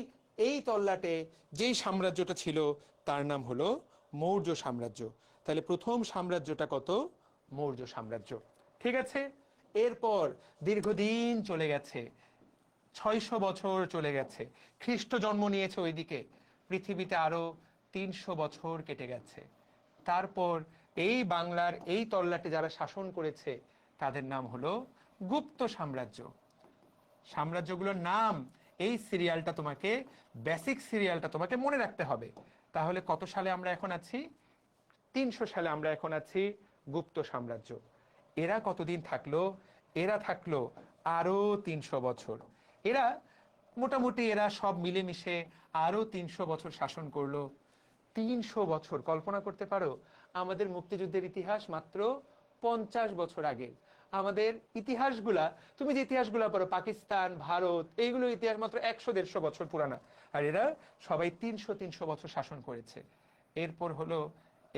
Speaker 1: এই তল্লাটে যেই সাম্রাজ্যটা ছিল তার নাম হলো মৌর্য সাম্রাজ্য। তাহলে প্রথম সাম্রাজ্যটা কত? মৌর্য সাম্রাজ্য। ঠিক আছে, এরপর দীর্ঘদিন চলে গেছে, 600 বছর চলে গেছে, খ্রিস্ট জন্ম নিয়েছে ওইদিকে, পৃথিবীতে আরো 300 বছর কেটে গেছে। তারপর এই বাংলার এই তল্লাটে যারা শাসন করেছে তাদের নাম হলো গুপ্ত সাম্রাজ্য। সাম্রাজ্যগুলোর নাম, এই সিরিয়ালটা তোমাকে, বেসিক সিরিয়ালটা তোমাকে মনে রাখতে হবে। তাহলে কত সালে আমরা এখন আছি? 300 সালে আমরা এখন আছি, গুপ্ত সাম্রাজ্য। এরা কতদিন থাকলো? এরা থাকলো আরো 300 বছর। এরা মোটামুটি এরা সব মিলেমিশে আরো 300 বছর শাসন করলো। 300 বছর, কল্পনা করতে পারো আমাদের মুক্তিযুদ্ধের ইতিহাস মাত্র 50 বছর আগে। আমাদের ইতিহাসগুলা, তুমি যে ইতিহাসগুলা পড়ো পাকিস্তান, ভারত, এইগুলোর ইতিহাস মাত্র 100-150 বছর পুরানা, আর এরা সবাই 300 বছর শাসন করেছে। এরপর হলো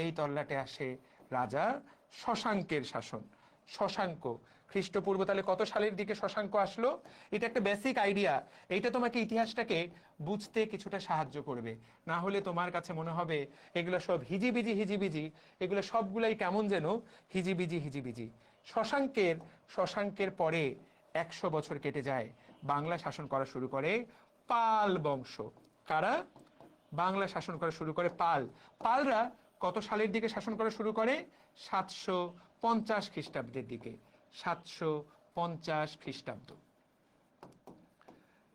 Speaker 1: এই তল্লাটে আসে রাজা শশাঙ্কের শাসন। শশাঙ্ক খ্রিস্টপূর্ব, তাহলে কত সালের দিকে শশাঙ্ক আসলো? এটা একটা বেসিক আইডিয়া, এইটা তোমাকে ইতিহাসটাকে বুঝতে কিছুটা সাহায্য করবে। না হলে তোমার কাছে মনে হবে এগুলো সব হিজিবিজি, এগুলো সবগুলাই কেমন যেন হিজিবিজি। শশাঙ্কের পরে 100 বছর কেটে যায়, বাংলা শাসন করা শুরু করে পাল বংশ। কারা বাংলা শাসন করা শুরু করে? পালরা কত সালের দিকে শাসন করা শুরু করে? 750 খ্রিস্টাব্দের দিকে। 750 খ্রিস্টাব্দ।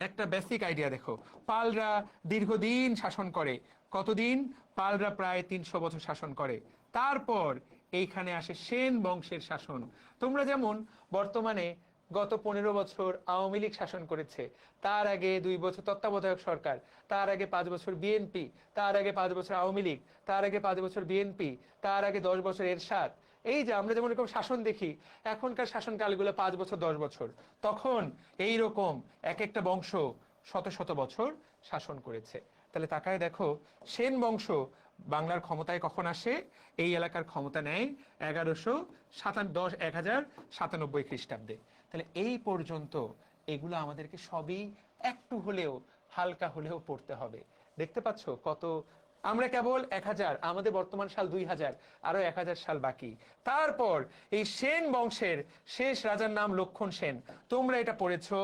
Speaker 1: একটা বেসিক আইডিয়া দেখো, পালরা দীর্ঘদিন শাসন করে। কতদিন? পালরা প্রায় 300 বছর শাসন করে। তারপর এইখানে আসে সেন বংশের শাসন। তোমরা যেমন বর্তমানে গত 15 বছর আওয়ামী লীগ শাসন করেছে, তার আগে 2 বছর তত্ত্বাবধায়ক সরকার, তার আগে 5 বছর বিএনপি, তার আগে 5 বছর আওয়ামী লীগ, তার আগে 5 বছর বিএনপি, তার আগে 10 বছর এরশাদ। এই যে আমরা যেমন এরকম শাসন দেখি, এখনকার শাসনকালগুলো 5 বছর 10 বছর, তখন এই রকম এক একটা বংশ শত বছর শাসন করেছে। তাহলে তাকায় দেখো, সেন বংশ বাংলার ক্ষমতায় কখন আসে? এই এলাকার ক্ষমতা নেয় 1197 খ্রিস্টাব্দে। তাহলে এই পর্যন্ত এগুলো আমাদেরকে সবই একটু হলেও, হালকা হলেও পড়তে হবে। দেখতে পাচ্ছ কত, আমরা কেবল 1000, আমাদের বর্তমান সাল 2000, আরো 1000 সাল বাকি। তারপর এই সেন বংশের শেষ রাজার নাম লক্ষণ সেন, তোমরা এটা পড়েছো।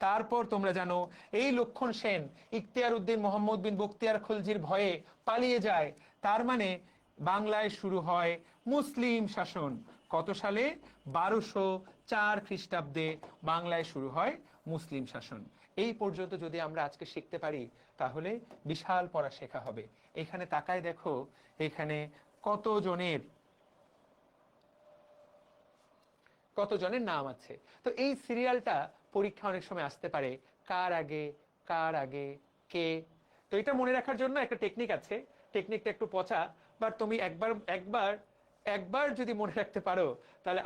Speaker 1: তারপর তোমরা জানো এই লক্ষণ সেন ইখতিয়ার উদ্দিন মোহাম্মদ বিন বখতিয়ার খলজির ভয়ে পালিয়ে যায়। তার মানে বাংলায় শুরু হয় মুসলিম শাসন। কত সালে? 1204 খ্রিস্টাব্দে বাংলায় শুরু হয় মুসলিম শাসন। এই পর্যন্ত যদি আমরা আজকে শিখতে পারি তাহলে বিশাল পড়া শেখা হবে। এখানে তাকায় দেখো, এখানে কতজনের নাম আছে। তো এই সিরিয়ালটা পরীক্ষা অনেক সময় আসতে পারে, কার আগে কে। তো এটা মনে রাখার জন্য একটা টেকনিক আছে, টেকনিকটা একটু পচা, বাট তুমি একবার যদি মনে রাখতে পারো তাহলে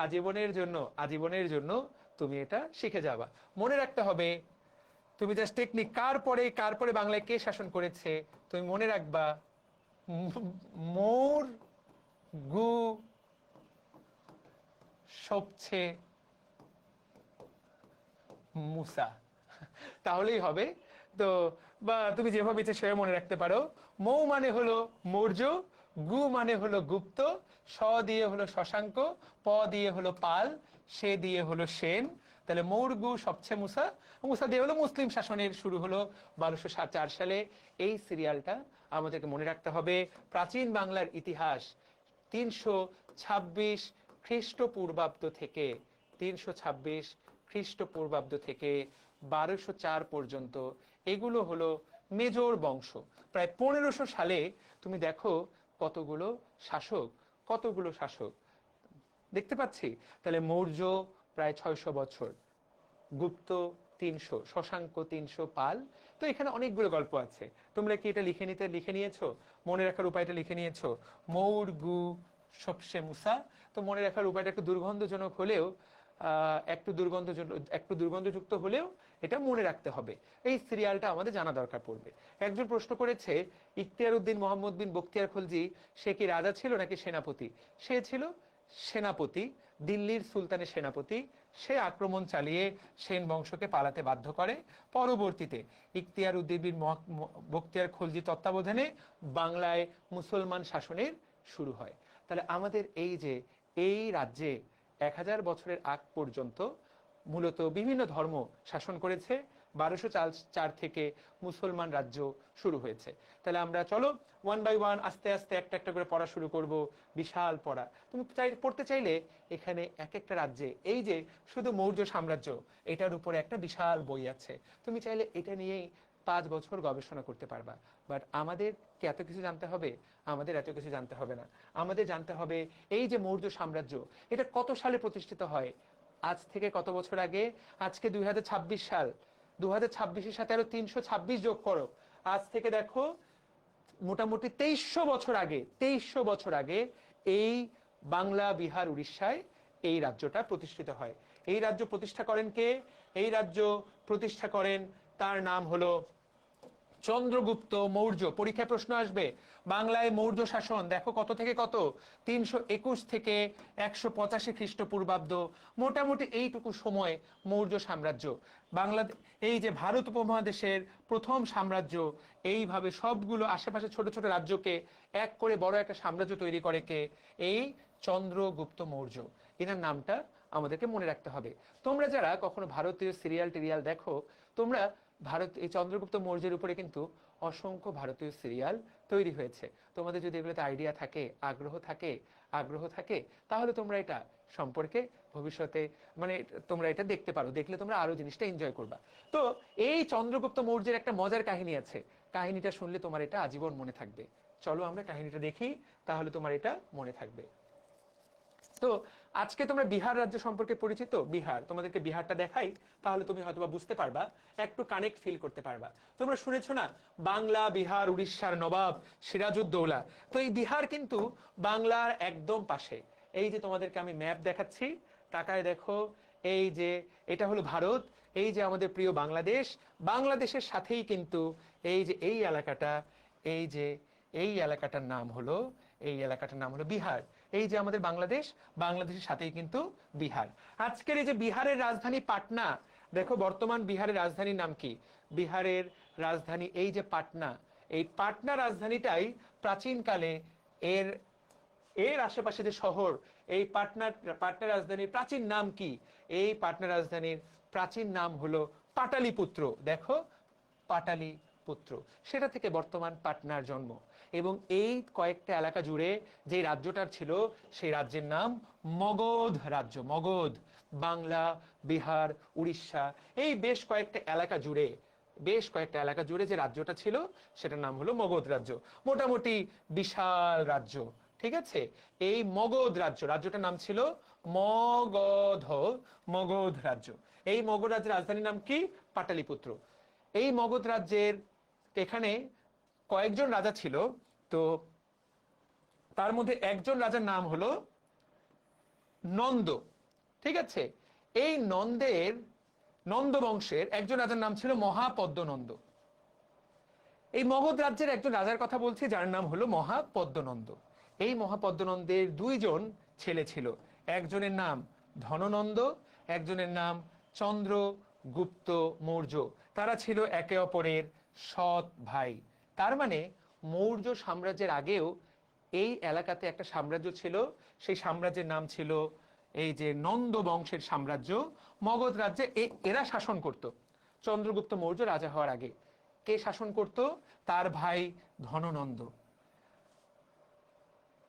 Speaker 1: আজীবনের জন্য তুমি এটা শিখে যাবা। মনে রাখতে হবে তুমি জাস্ট টেকনিক, কার পরে বাংলায় কে শাসন করেছে তুমি মনে রাখবা। মৌর গু সবচেয়ে মুসা, তাহলেই হবে। তো বা তুমি যেভাবে ইচ্ছে সেভাবে মনে রাখতে পারো। মৌ মানে হলো মৌর্য, গু মানে হলো গুপ্ত, স দিয়ে হলো শশাঙ্ক, প দিয়ে হলো পাল, সে দিয়ে হলো সেন। তাহলে মৌর গু সবচেয়ে মুসা, মুসা দিয়ে হলো মুসলিম শাসনের শুরু হলো 1204 সালে। এই সিরিয়ালটা আমাদেরকে মনে রাখতে হবে। প্রাচীন বাংলার ইতিহাস 326 খ্রিস্টপূর্বাব্দ থেকে 326 খ্রিস্টপূর্বাব্দ থেকে 1204 পর্যন্ত এগুলো হলো মেজর বংশ। প্রায় 1500 সালে তুমি দেখো কতগুলো শাসক দেখতে পাচ্ছি। তাহলে মৌর্য প্রায় 600 বছর, গুপ্ত 300, শশাঙ্ক 300, পাল। তো এখানে অনেকগুলো গল্প আছে। তোমরা কি এটা লিখে নিয়েছো? মনে রাখার উপায়টা লিখে নিয়েছো? মৌর গু সবচেয়ে মুসা। তো মনে রাখার উপায়টা একটু দুর্গন্ধজনক হলেও একটু দুর্গন্ধযুক্ত হলেও এটা মনে রাখতে হবে। এই সিরিয়ালটা আমাদের জানা দরকার পড়বে। একজন প্রশ্ন করেছে, ইখতিয়ার উদ্দিন মোহাম্মদ বিন বখতিয়ার খলজি সে কি রাজা ছিল নাকি সেনাপতি? সে ছিল সেনাপতি, দিল্লির সুলতানের সেনাপতি। সে আক্রমণ চালিয়ে সেন বংশকে পালাতে বাধ্য করে। পরবর্তীতে ইখতিয়ার উদ্দিন বিন বখতিয়ার খলজি তত্ত্বাবধানে বাংলায় মুসলমান শাসনের শুরু হয়। তাহলে আমাদের এই রাজ্যে 1000 বছরের আগ পর্যন্ত মূলত বিভিন্ন ধর্ম শাসন করেছে। 1204 থেকে মুসলমান রাজ্য শুরু হয়েছে। তাহলে আমরা চলো ওয়ান বাই ওয়ান আস্তে আস্তে একটা একটা করে পড়া শুরু করব। বিশাল পড়া। তুমি পড়তে চাইলে এখানে এক একটা রাজ্যে এই যে শুধু মৌর্য সাম্রাজ্য, এটার উপরে একটা বিশাল বই আছে। তুমি চাইলে এটা নিয়েই 5 বছর গবেষণা করতে পারবা। বাট আমাদের কি এত কিছু জানতে হবে? আমাদের এত কিছু জানতে হবে না। আমাদের জানতে হবে এই যে মৌর্য সাম্রাজ্য, এটা কত সালে প্রতিষ্ঠিত হয়। আজ থেকে কত বছর আগে? আজকে 2026 সাল। 2026-এর সাথে আরো 326 যোগ করো। আজ থেকে দেখো মোটামুটি 2300 বছর আগে এই বাংলা, বিহার, উড়িষ্যায় এই রাজ্যটা প্রতিষ্ঠিত হয়। এই রাজ্য প্রতিষ্ঠা করেন কে? এই রাজ্য প্রতিষ্ঠা করেন, তার নাম হলো চন্দ্রগুপ্ত মৌর্য। পরীক্ষায় প্রশ্ন আসবে বাংলায় মৌর্য শাসন দেখো কত থেকে কত? 321 থেকে 185 খ্রিস্টপূর্বাব্দ। মোটামুটি এইটুকু সময় মৌর্য সাম্রাজ্য। বাংলা এই যে ভারত উপমহাদেশের প্রথম সাম্রাজ্য, এইভাবে সবগুলো আশেপাশে ছোট ছোট রাজ্যকে এক করে বড় একটা সাম্রাজ্য তৈরি করে কে? এই চন্দ্রগুপ্ত মৌর্য। এনার নামটা আমাদেরকে মনে রাখতে হবে। তোমরা যারা কখনো ভারতীয় সিরিয়াল টিরিয়াল দেখো, তোমরা এই চন্দ্রগুপ্ত মৌর্যের উপরে কিন্তু অসংখ্য ভারতীয় সিরিয়াল তৈরি হয়েছে। তোমাদের যদি এগুলোতে আইডিয়া থাকে, আগ্রহ থাকে, তাহলে তোমরা এটা সম্পর্কে ভবিষ্যতে তোমরা এটা দেখতে পারো। দেখলে তোমরা আরো জিনিসটা এনজয় করবা। তো এই চন্দ্রগুপ্ত মৌর্যের একটা মজার কাহিনী আছে। কাহিনীটা শুনলে তোমার এটা আজীবন মনে থাকবে। চলো আমরা কাহিনীটা দেখি, তাহলে তোমার এটা মনে থাকবে। তো আজকে তোমরা বিহার রাজ্য সম্পর্কে পরিচিত। বিহার, তোমাদেরকে বিহারটা দেখাই, তাহলে তুমি হয়তো বুঝতে পারবা, একটু কানেক্ট ফিল করতে পারবা। তোমরা শুনেছো না, বাংলা, বিহার, উড়িষ্যার নবাব সিরাজউদ্দৌলা। তো এই বিহার কিন্তু বাংলার একদম পাশে। এই যে তোমাদেরকে আমি ম্যাপ দেখাচ্ছি, তাকায় দেখো, এই যে এটা হলো ভারত, এই যে আমাদের প্রিয় বাংলাদেশ, বাংলাদেশের সাথেই কিন্তু এই যে এই এলাকাটার নাম হলো বিহার। এই যে আমাদের বাংলাদেশ, বাংলাদেশের সাথেই কিন্তু বিহার। আজকের এই যে বিহারের রাজধানী পাটনা, দেখো বর্তমান বিহারের রাজধানীর নাম কি? বিহারের রাজধানী এই যে পাটনা। এই পাটনা রাজধানীটাই প্রাচীনকালে এর আশেপাশে যে শহর, এই পাটনা রাজধানীর প্রাচীন নাম কি? এই পাটনা রাজধানীর প্রাচীন নাম হলো পাটালিপুত্র। দেখো, পাটালিপুত্র, সেটা থেকে বর্তমান পাটনার জন্ম। এবং এই কয়েকটা এলাকা জুড়ে যে রাজ্যটার ছিল, সেই রাজ্যের নাম মগধ রাজ্য। মগধ, বাংলা, বিহার, উড়িষ্যা, এই বেশ কয়েকটা এলাকা জুড়ে যে রাজ্যটা ছিল, সেটার নাম হলো মগধ রাজ্য। মোটামুটি বিশাল রাজ্য, ঠিক আছে? এই মগধ রাজ্যটার নাম ছিল মগধ রাজ্য। এই মগধ রাজ্যের রাজধানীর নাম কি? পাটালিপুত্র। এই মগধ রাজ্যের এখানে কয়েকজন রাজা ছিল। তো তার মধ্যে একজন রাজার নাম হলো নন্দ, ঠিক আছে? এই
Speaker 2: নন্দ বংশের একজন রাজার নাম ছিল মহাপদ্মনন্দ। এই মগধ রাজ্যের একজন রাজার কথা বলছি যার নাম হলো মহাপদ্মনন্দ। এই মহাপদ্মনন্দের দুইজন ছেলে ছিল, একজনের নাম ধননন্দ, একজনের নাম চন্দ্রগুপ্ত মৌর্য। তারা ছিল একে অপরের সৎ ভাই। তার মানে মৌর্য সাম্রাজ্যের আগেও এই এলাকাতে একটা সাম্রাজ্য ছিল, সেই সাম্রাজ্যের নাম ছিল এই যে নন্দ বংশের সাম্রাজ্য। মগধ রাজ্যে এরা শাসন করত চন্দ্রগুপ্ত মৌর্য রাজা হওয়ার আগে। কে শাসন করত? তার ভাই ধননন্দ।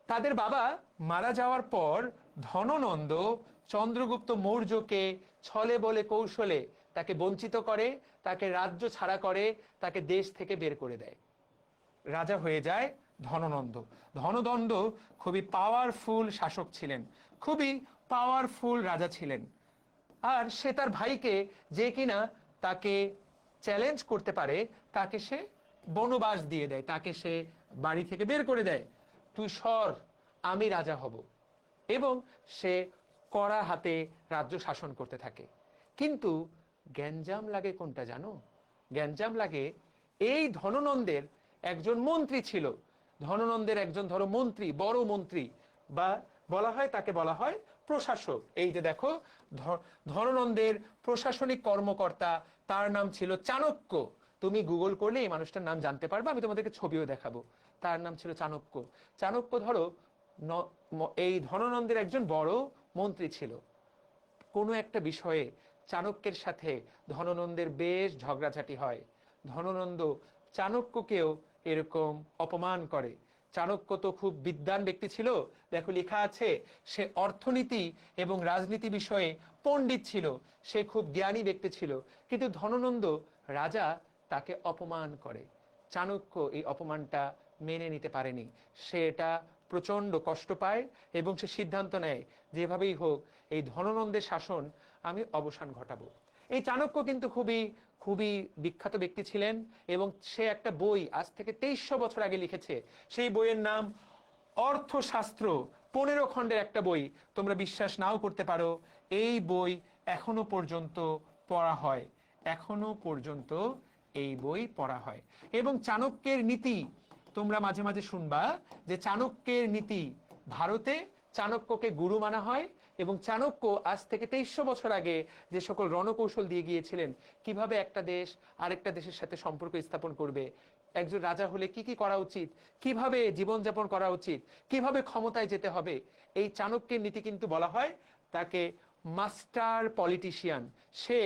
Speaker 2: তাদের বাবা মারা যাওয়ার পর ধননন্দ চন্দ্রগুপ্ত মৌর্যকে ছলে বলে কৌশলে তাকে বঞ্চিত করে, তাকে রাজ্য ছাড়া করে, তাকে দেশ থেকে বের করে দেয়। রাজা হয়ে যায় ধননন্দ। ধননন্দ খুবই পাওয়ারফুল শাসক ছিলেন, খুবই পাওয়ারফুল রাজা ছিলেন। আর সে তার ভাইকে, যে কিনা তাকে চ্যালেঞ্জ করতে পারে, তাকে সে বনবাস দিয়ে দেয়, তাকে সে বাড়ি থেকে বের করে দেয়। তুই সর, আমি রাজা হব। এবং সে কড়া হাতে রাজ্য শাসন করতে থাকে। কিন্তু গ্যাঞ্জাম লাগে কোনটা জানো? গ্যাঞ্জাম লাগে এই ধননন্দের একজন মন্ত্রী ছিল। ধননন্দের একজন ধরো মন্ত্রী, বড় মন্ত্রী, বা বলা হয় তাকে বলা হয় প্রশাসক। এই যে দেখো ধননন্দের প্রশাসনিক কর্মকর্তা, তার নাম ছিল চাণক্য। তুমি গুগল করলে এই মানুষটার নাম জানতে পারবে, আমি তোমাদেরকে ছবিও দেখাবো। তার নাম ছিল চাণক্য। চাণক্য ধরো এই ধননন্দের একজন বড় মন্ত্রী ছিল। কোনো একটা বিষয়ে চাণক্যের সাথে ধননন্দের বেশ ঝগড়াঝাটি হয়। ধননন্দ চাণক্যকেও এরকম অপমান করে। চাণক্য তো খুব বিদ্বান ব্যক্তি ছিল, দেখো লেখা আছে সে অর্থনীতি এবং রাজনীতি বিষয়ে পণ্ডিত ছিল, সে খুব জ্ঞানী ব্যক্তি ছিল। কিন্তু ধননন্দ রাজা তাকে অপমান করে। চাণক্য এই অপমানটা মেনে নিতে পারেনি, সে এটা প্রচন্ড কষ্ট পায় এবং সে সিদ্ধান্ত নেয় যেভাবেই হোক এই ধননন্দের শাসন আমি অবসান ঘটাবো। এই চাণক্য কিন্তু খুবই খুবই বিখ্যাত ব্যক্তি ছিলেন এবং সে একটা বই আজ থেকে 2300 বছর আগে লিখেছে। সেই বইয়ের নাম অর্থশাস্ত্র, 15 খণ্ডের একটা বই। তোমরা বিশ্বাস নাও করতে পারো, এই বই এখনো পর্যন্ত পড়া হয়, এখনো পর্যন্ত এই বই পড়া হয়। এবং চাণক্যের নীতি তোমরা মাঝে মাঝে শুনবা যে চাণক্যের নীতি, ভারতে চাণক্যকে গুরু মানা হয়। এবং চাণক্য আজ থেকে 2300 বছর আগে যে সকল রণকৌশল দিয়ে গিয়েছিলেন, কিভাবে একটা দেশ আরেকটা দেশের সাথে সম্পর্ক স্থাপন করবে, একজন রাজা হলে কি কি করা উচিত, কিভাবে জীবনযাপন করা উচিত, কিভাবে ক্ষমতায় যেতে হবে, এই চাণক্যের নীতি কিন্তু বলা হয় তাকে মাস্টার পলিটিশিয়ান। সে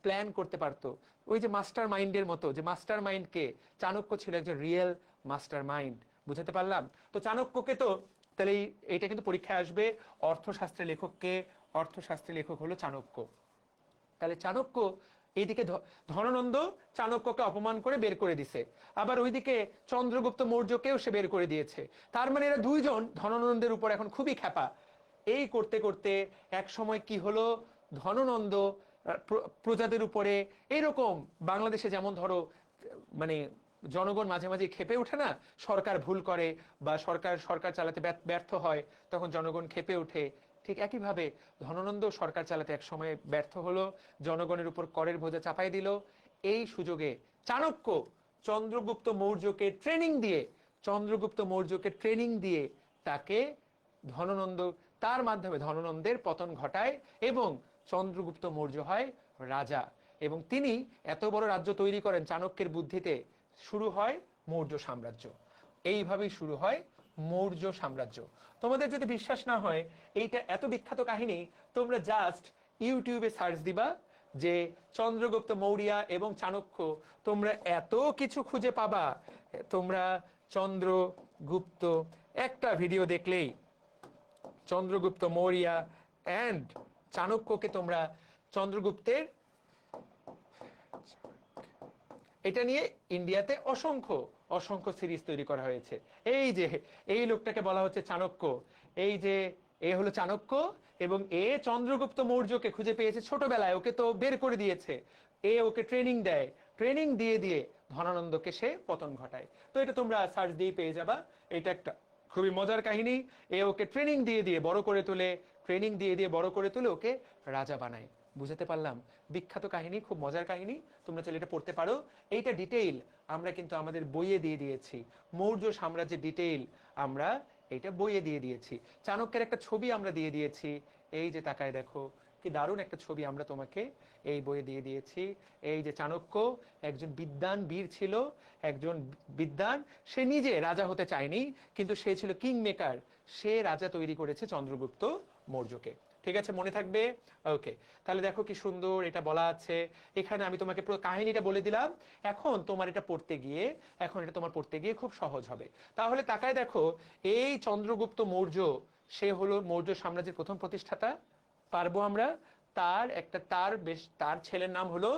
Speaker 2: প্ল্যান করতে পারতো, ওই যে মাস্টার মাইন্ডের মতো। যে মাস্টার মাইন্ডকে, চাণক্য ছিল একজন রিয়েল মাস্টার মাইন্ড। বুঝাতে পারলাম? তো চাণক্যকে তো তাহলে এইটা কিন্তু পরীক্ষায় আসবে, অর্থশাস্ত্রের লেখককে? অর্থশাস্ত্রের লেখক হলো চাণক্য। তাহলে চাণক্য এইদিকে ধননন্দ চাণক্যকে অপমান করে বের করে দিছে, আবার ওইদিকে চন্দ্রগুপ্ত মৌর্যকেও সে বের করে দিয়েছে। তার মানে এরা দুইজন ধননন্দের উপর এখন খুবই খ্যাপা। এই করতে করতে এক সময় কি হলো, ধননন্দ প্রজাদের উপরে এইরকম, বাংলাদেশে যেমন ধরো মানে জনগণ মাঝে মাঝে ক্ষেপে ওঠে না, সরকার ভুল করে বা সরকার চালাতে ব্যর্থ হয়, তখন জনগণ ক্ষেপে ওঠে। ঠিক একইভাবে ধননন্দ সরকার চালাতে এক সময় ব্যর্থ হলো, জনগণের উপর করের বোঝা চাপাই দিল। এই সুযোগে চাণক্য চন্দ্রগুপ্ত মৌর্যকে ট্রেনিং দিয়ে, চন্দ্রগুপ্ত মৌর্যকে ট্রেনিং দিয়ে তাকে ধননন্দ, তার মাধ্যমে ধননন্দের পতন ঘটায় এবং চন্দ্রগুপ্ত মৌর্য হয় রাজা। এবং তিনি এত বড় রাজ্য তৈরি করেন চাণক্যের বুদ্ধিতে, শুরু হয় মৌর্য সাম্রাজ্য। এইভাবেই শুরু হয় মৌর্য সাম্রাজ্য। তোমাদের যদি বিশ্বাস না হয় এইটা এত বিখ্যাত কাহিনী, তোমরা জাস্ট ইউটিউবে সার্চ দিবা যে চন্দ্রগুপ্ত মৌর্য এবং চাণক্য, তোমরা এত কিছু খুঁজে পাবা। তোমরা চন্দ্রগুপ্ত একটা ভিডিও দেখলেই চন্দ্রগুপ্ত মৌর্য এন্ড চাণক্যকে তোমরা, চন্দ্রগুপ্তের এটা নিয়ে ইন্ডিয়াতে অসংখ্য অসংখ্য সিরিজ তৈরি করা হয়েছে। এই যে এই লোকটাকে বলা হচ্ছে চাণক্য, এই যে এ হলো চাণক্য, এবং এ চন্দ্রগুপ্ত মৌর্যকে খুঁজে পেয়েছে ছোটবেলায়, ওকে তো বের করে দিয়েছে, এ ওকে ট্রেনিং দেয়, ট্রেনিং দিয়ে দিয়ে ধনানন্দকে সে পতন ঘটায়। তো এটা তোমরা সার্চ দিয়ে পেয়ে যাবা, এটা একটা খুবই মজার কাহিনী। এ ওকে ট্রেনিং দিয়ে দিয়ে বড় করে তোলে, ট্রেনিং দিয়ে দিয়ে বড় করে তুলে ওকে রাজা বানায়। বুঝাতে পারলাম? বিখ্যাত কাহিনী, খুব মজার কাহিনী, তোমরা চাইলে এটা পড়তে পারো। এইটা ডিটেইল আমরা কিন্তু আমাদের বইয়ে দিয়ে দিয়েছি। মৌর্য সাম্রাজ্যের ডিটেইল আমরা এইটা বইয়ে দিয়ে দিয়েছি। চাণক্যের একটা ছবি আমরা দিয়ে দিয়েছি, এই যে তাকায় দেখো, কি দারুণ একটা ছবি আমরা তোমাকে এই বইয়ে দিয়ে দিয়েছি। এই যে চাণক্য একজন বিদ্বান বীর ছিল, একজন বিদ্বান, সে নিজে রাজা হতে চায়নি, কিন্তু সে ছিল কিং মেকার, সে রাজা তৈরি করেছে চন্দ্রগুপ্ত মৌর্যকে। ঠিক আছে, মনে থাকবে? ওকে, তাহলে দেখো কি সুন্দর এটা বলা আছে এখানে। আমি তোমাকে পুরো কাহিনীটা বলে দিলাম, এখন তোমার এটা পড়তে গিয়ে, এখন এটা তোমার পড়তে গিয়ে খুব সহজ হবে। তাহলে তাকায় দেখো, এই চন্দ্রগুপ্ত মৌর্য, সে হলো মৌর্য সাম্রাজ্যের প্রথম প্রতিষ্ঠাতা, পারবো আমরা? তার ছেলের নাম হলো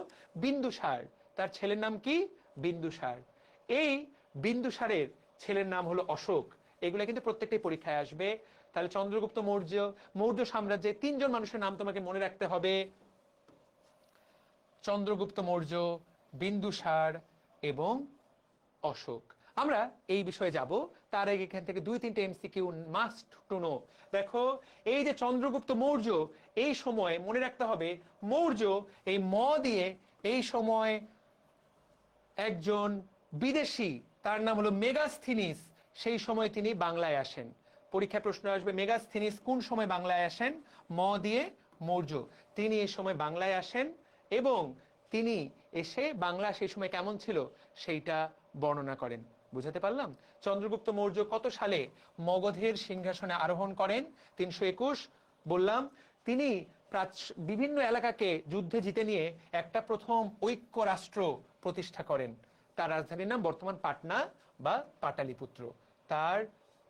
Speaker 2: বিন্দুসার। তার ছেলের নাম কি? বিন্দুসার। এই বিন্দুসারের ছেলের নাম হলো অশোক। এগুলা কিন্তু প্রত্যেকটাই পরীক্ষায় আসবে। তাহলে চন্দ্রগুপ্ত মৌর্য, মৌর্য সাম্রাজ্যে তিনজন মানুষের নাম তোমাকে মনে রাখতে হবে: চন্দ্রগুপ্ত মৌর্য, বিন্দুসার এবং অশোক। আমরা এই বিষয়ে যাব, তার আগে এখান থেকে 2-3টে এমসিকিউ মাস্ট টু নো। দেখো, এই যে চন্দ্রগুপ্ত মৌর্য, এই সময় মনে রাখতে হবে মৌর্য, এই ম দিয়ে, এই সময় একজন বিদেশি, তার নাম হলো মেগাস্থিনিস, সেই সময় তিনি বাংলায় আসেন। পরীক্ষায় প্রশ্ন আসবে মেগাস্থিনিস কোন সময় বাংলায় আসেন? ম দিয়ে মৌর্য, তিনি এই সময় বাংলায় আসেন এবং তিনি এসে বাংলা সেই সময় কেমন ছিল সেইটা বর্ণনা করেন। বুঝাতে পারলাম? চন্দ্রগুপ্ত মৌর্য কত সালে মগধের সিংহাসনে আরোহণ করেন? 321 বললাম। তিনি বিভিন্ন এলাকাকে যুদ্ধে জিতে নিয়ে একটা প্রথম ঐক্য রাষ্ট্র প্রতিষ্ঠা করেন। তার রাজধানীর নাম বর্তমান পাটনা বা পাটালিপুত্র। তার,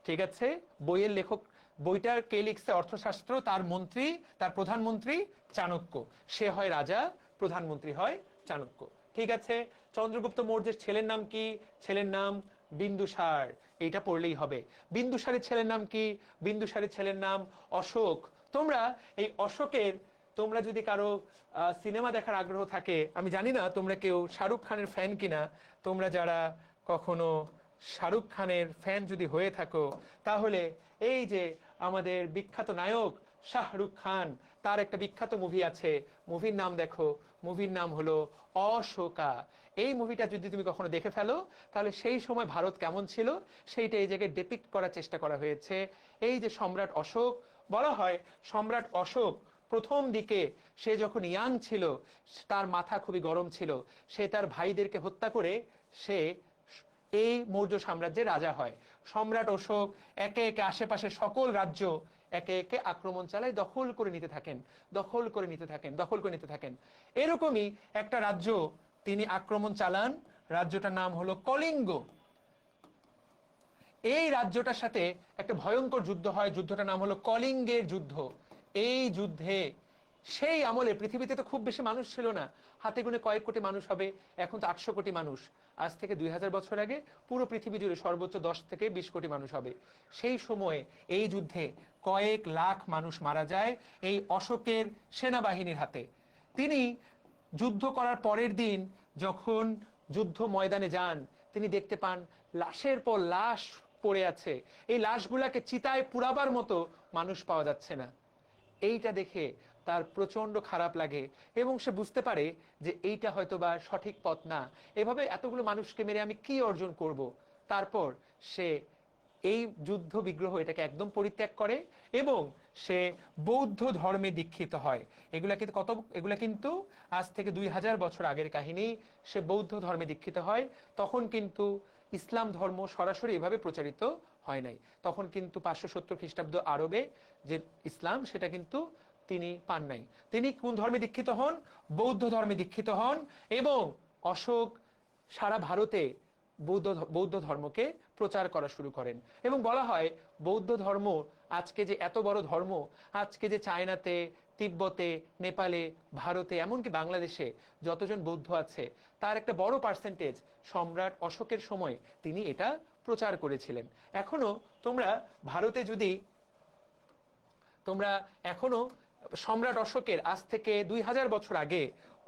Speaker 2: ঠিক আছে, বইয়ের লেখক, বইটার কে লিখছে? অর্থশাস্ত্র। তার মন্ত্রী, তার প্রধানমন্ত্রী চাণক্য। সে হয় রাজা, প্রধানমন্ত্রী হয় চাণক্য। ঠিক আছে, চন্দ্রগুপ্ত মৌর্যের ছেলের নাম কি? ছেলের নাম বিন্দুসার। এইটা পড়লেই হবে। বিন্দুসারের ছেলের নাম কি? বিন্দুসারের ছেলের নাম অশোক। তোমরা এই অশোকের, তোমরা যদি কারো সিনেমা দেখার আগ্রহ থাকে, আমি জানি না তোমরা কেউ শাহরুখ খানের ফ্যান কিনা, তোমরা যারা কখনো শাহরুখ খানের ফ্যান যদি হয়ে থাকো, তাহলে এই যে আমাদের বিখ্যাত নায়ক শাহরুখ খান, তার একটা বিখ্যাত মুভি আছে, মুভির নাম দেখো, মুভির নাম হলো অশোকা। এই মুভিটা যদি তুমি কখনো দেখে ফেলো, তাহলে সেই সময় ভারত কেমন ছিল সেইটা এই জায়গায় ডেপিক্ট করার চেষ্টা করা হয়েছে। এই যে সম্রাট অশোক, বলা হয় সম্রাট অশোক প্রথম দিকে সে যখন ইয়াং ছিল, তার মাথা খুবই গরম ছিল, সে তার ভাইদেরকে হত্যা করে সে এই মৌর্য সাম্রাজ্যের রাজা হয়। সম্রাট অশোক একে একে আশেপাশে সকল রাজ্য একে একে আক্রমণ চালায়, দখল করে নিতে থাকেন, দখল করে নিতে থাকেন, দখল করে নিতে থাকেন। এরকমই একটা রাজ্য তিনি আক্রমণ চালান, রাজ্যটার নাম হলো কলিঙ্গ। এই রাজ্যটার সাথে একটা ভয়ঙ্কর যুদ্ধ হয়, যুদ্ধটার নাম হলো কলিঙ্গের যুদ্ধ। এই যুদ্ধে, সেই আমলে পৃথিবীতে তো খুব বেশি মানুষ ছিল না, হাতে গুনে কয়েক কোটি মানুষ হবে, এখন তো 800 কোটি মানুষ। আজ থেকে 2000 বছর আগে পুরো পৃথিবী জুড়ে সর্বোচ্চ 10 থেকে 20 কোটি মানুষ হবে। সেই সময়ে এই যুদ্ধে কয়েক লাখ মানুষ মারা যায় এই অশোকের সেনাবাহিনীর হাতে। তিনি যুদ্ধ করার পরের দিন যখন যুদ্ধ ময়দানে যান, তিনি দেখতে পান লাশের পর লাশ পড়ে আছে। এই লাশগুলাকে চিতায় পুরাবার মতো মানুষ পাওয়া যাচ্ছে না। এইটা দেখে তার প্রচন্ড খারাপ লাগে এবং সে বুঝতে পারে যে এইটা হয়তোবা সঠিক পথ না, এভাবে এতগুলো মানুষকে মেরে আমি কি অর্জন করব। তারপর সে এই যুদ্ধ বিগ্রহ এটাকে একদম পরিত্যাগ করে এবং সে বৌদ্ধ ধর্মে দীক্ষিত হয়। এগুলা কিন্তু আজ থেকে 2000 বছর আগের কাহিনী। সে বৌদ্ধ ধর্মে দীক্ষিত হয়। তখন কিন্তু ইসলাম ধর্ম সরাসরি এভাবে প্রচারিত হয় নাই। তখন কিন্তু 570 খ্রিস্টাব্দ আরবে যে ইসলাম, সেটা কিন্তু তিনি পান নাই। তিনি কোন ধর্মে দীক্ষিত হন? বৌদ্ধ ধর্মে দীক্ষিত হন এবং অশোক সারা ভারতে বৌদ্ধ ধর্মকে প্রচার করা শুরু করেন। এবং বলা হয় বৌদ্ধ ধর্ম আজকে যে এত বড় ধর্ম, আজকে যে চায়নাতে, তিব্বতে, নেপালে, ভারতে, এমনকি বাংলাদেশে যতজন বৌদ্ধ আছে, তার একটা বড় পার্সেন্টেজ সম্রাট অশোকের সময় তিনি এটা প্রচার করেছিলেন। এখনো তোমরা ভারতে যদি তোমরা এখনো সম্রাট অশোকের আজ থেকে 2000 বছর আগে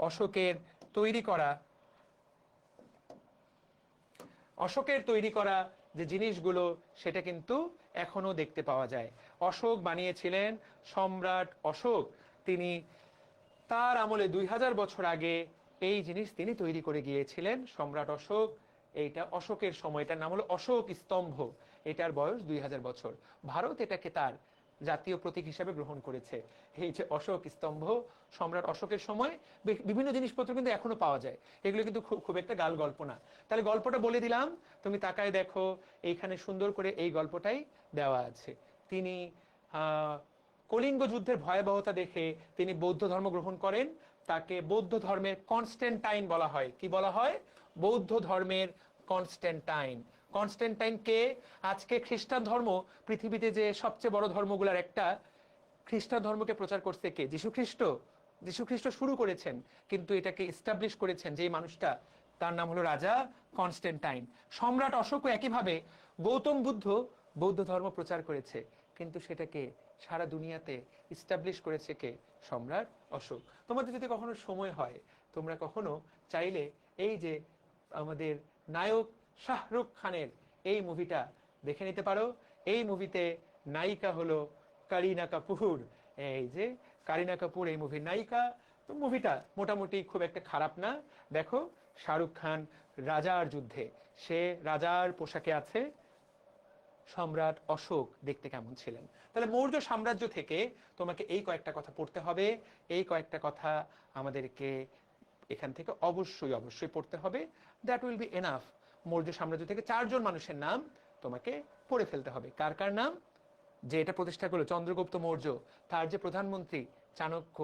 Speaker 2: অশোকের তৈরি করা যে জিনিসগুলো, সেটা কিন্তু এখনো দেখতে পাওয়া যায়। অশোক বানিয়েছিলেন, সম্রাট অশোক তিনি তার আমলে 2000 বছর আগে এই জিনিস তিনি তৈরি করে গিয়েছিলেন সম্রাট অশোক। এইটা অশোকের সময়, এটার নাম হলো অশোক স্তম্ভ। এটার বয়স 2000 বছর। ভারত এটাকে তার জাতীয় প্রতীক হিসেবে গ্রহণ করেছে। এই যে অশোক স্তম্ভ, সম্রাট অশোকের সময় বিভিন্ন জিনিসপত্র কিন্তু এখনো পাওয়া যায়। এগুলো কিন্তু খুব একটা গাল গল্প না। তাহলে গল্পটা বলে দিলাম, তুমি তাকায় দেখো, এইখানে সুন্দর করে এই গল্পটাই দেওয়া আছে। তিনি কলিঙ্গ যুদ্ধের ভয়াবহতা দেখে তিনি বৌদ্ধ ধর্ম গ্রহণ করেন। তাকে বৌদ্ধ ধর্মের কনস্ট্যান্টাইন বলা হয়। কি বলা হয়? বৌদ্ধ ধর্মের কনস্ট্যান্টাইন। কনস্ট্যান্টাইন কে? আজকে খ্রিস্টান ধর্ম পৃথিবীতে যে সবচেয়ে বড় ধর্মগুলোর একটা, খ্রিস্টান ধর্মকে প্রচার করছে কে? যীশু খ্রিস্ট। যীশু খ্রিস্ট শুরু করেছেন, কিন্তু এটাকে এস্টাবলিশ করেছেন যে মানুষটা, তার নাম হলো রাজা কনস্ট্যান্টাইন। সম্রাট অশোকও একইভাবে, গৌতম বুদ্ধ বৌদ্ধ ধর্ম প্রচার করেছে, কিন্তু সেটাকে সারা দুনিয়াতে এস্টাবলিশ করেছে কে? সম্রাট অশোক। তোমাদের যদি কখনো সময় হয়, তোমরা কখনো চাইলে এই যে আমাদের নায়ক শাহরুখ খানের এই মুভিটা দেখে নিতে পারো। এই মুভিতে নায়িকা হলো কারিনা কাপুর। এই যে কারিনা কাপুর এই মুভির নায়িকা। তো মুভিটা মোটামুটি খুব একটা খারাপ না। দেখো, শাহরুখ খান রাজার যুদ্ধে, সে রাজার পোশাকে আছে। সম্রাট অশোক দেখতে কেমন ছিলেন? তাহলে মৌর্য সাম্রাজ্য থেকে তোমাকে এই কয়েকটা কথা পড়তে হবে। এই কয়েকটা কথা আমাদেরকে এখান থেকে অবশ্যই অবশ্যই পড়তে হবে। That will be enough. Maurya সাম্রাজ্য থেকে 4 জন মানুষের নাম তোমাকে পড়ে ফেলতে হবে। কার কার নাম? যে এটা প্রতিষ্ঠা করলো চন্দ্রগুপ্ত মৌর্য, তার যে প্রধানমন্ত্রী চাণক্য,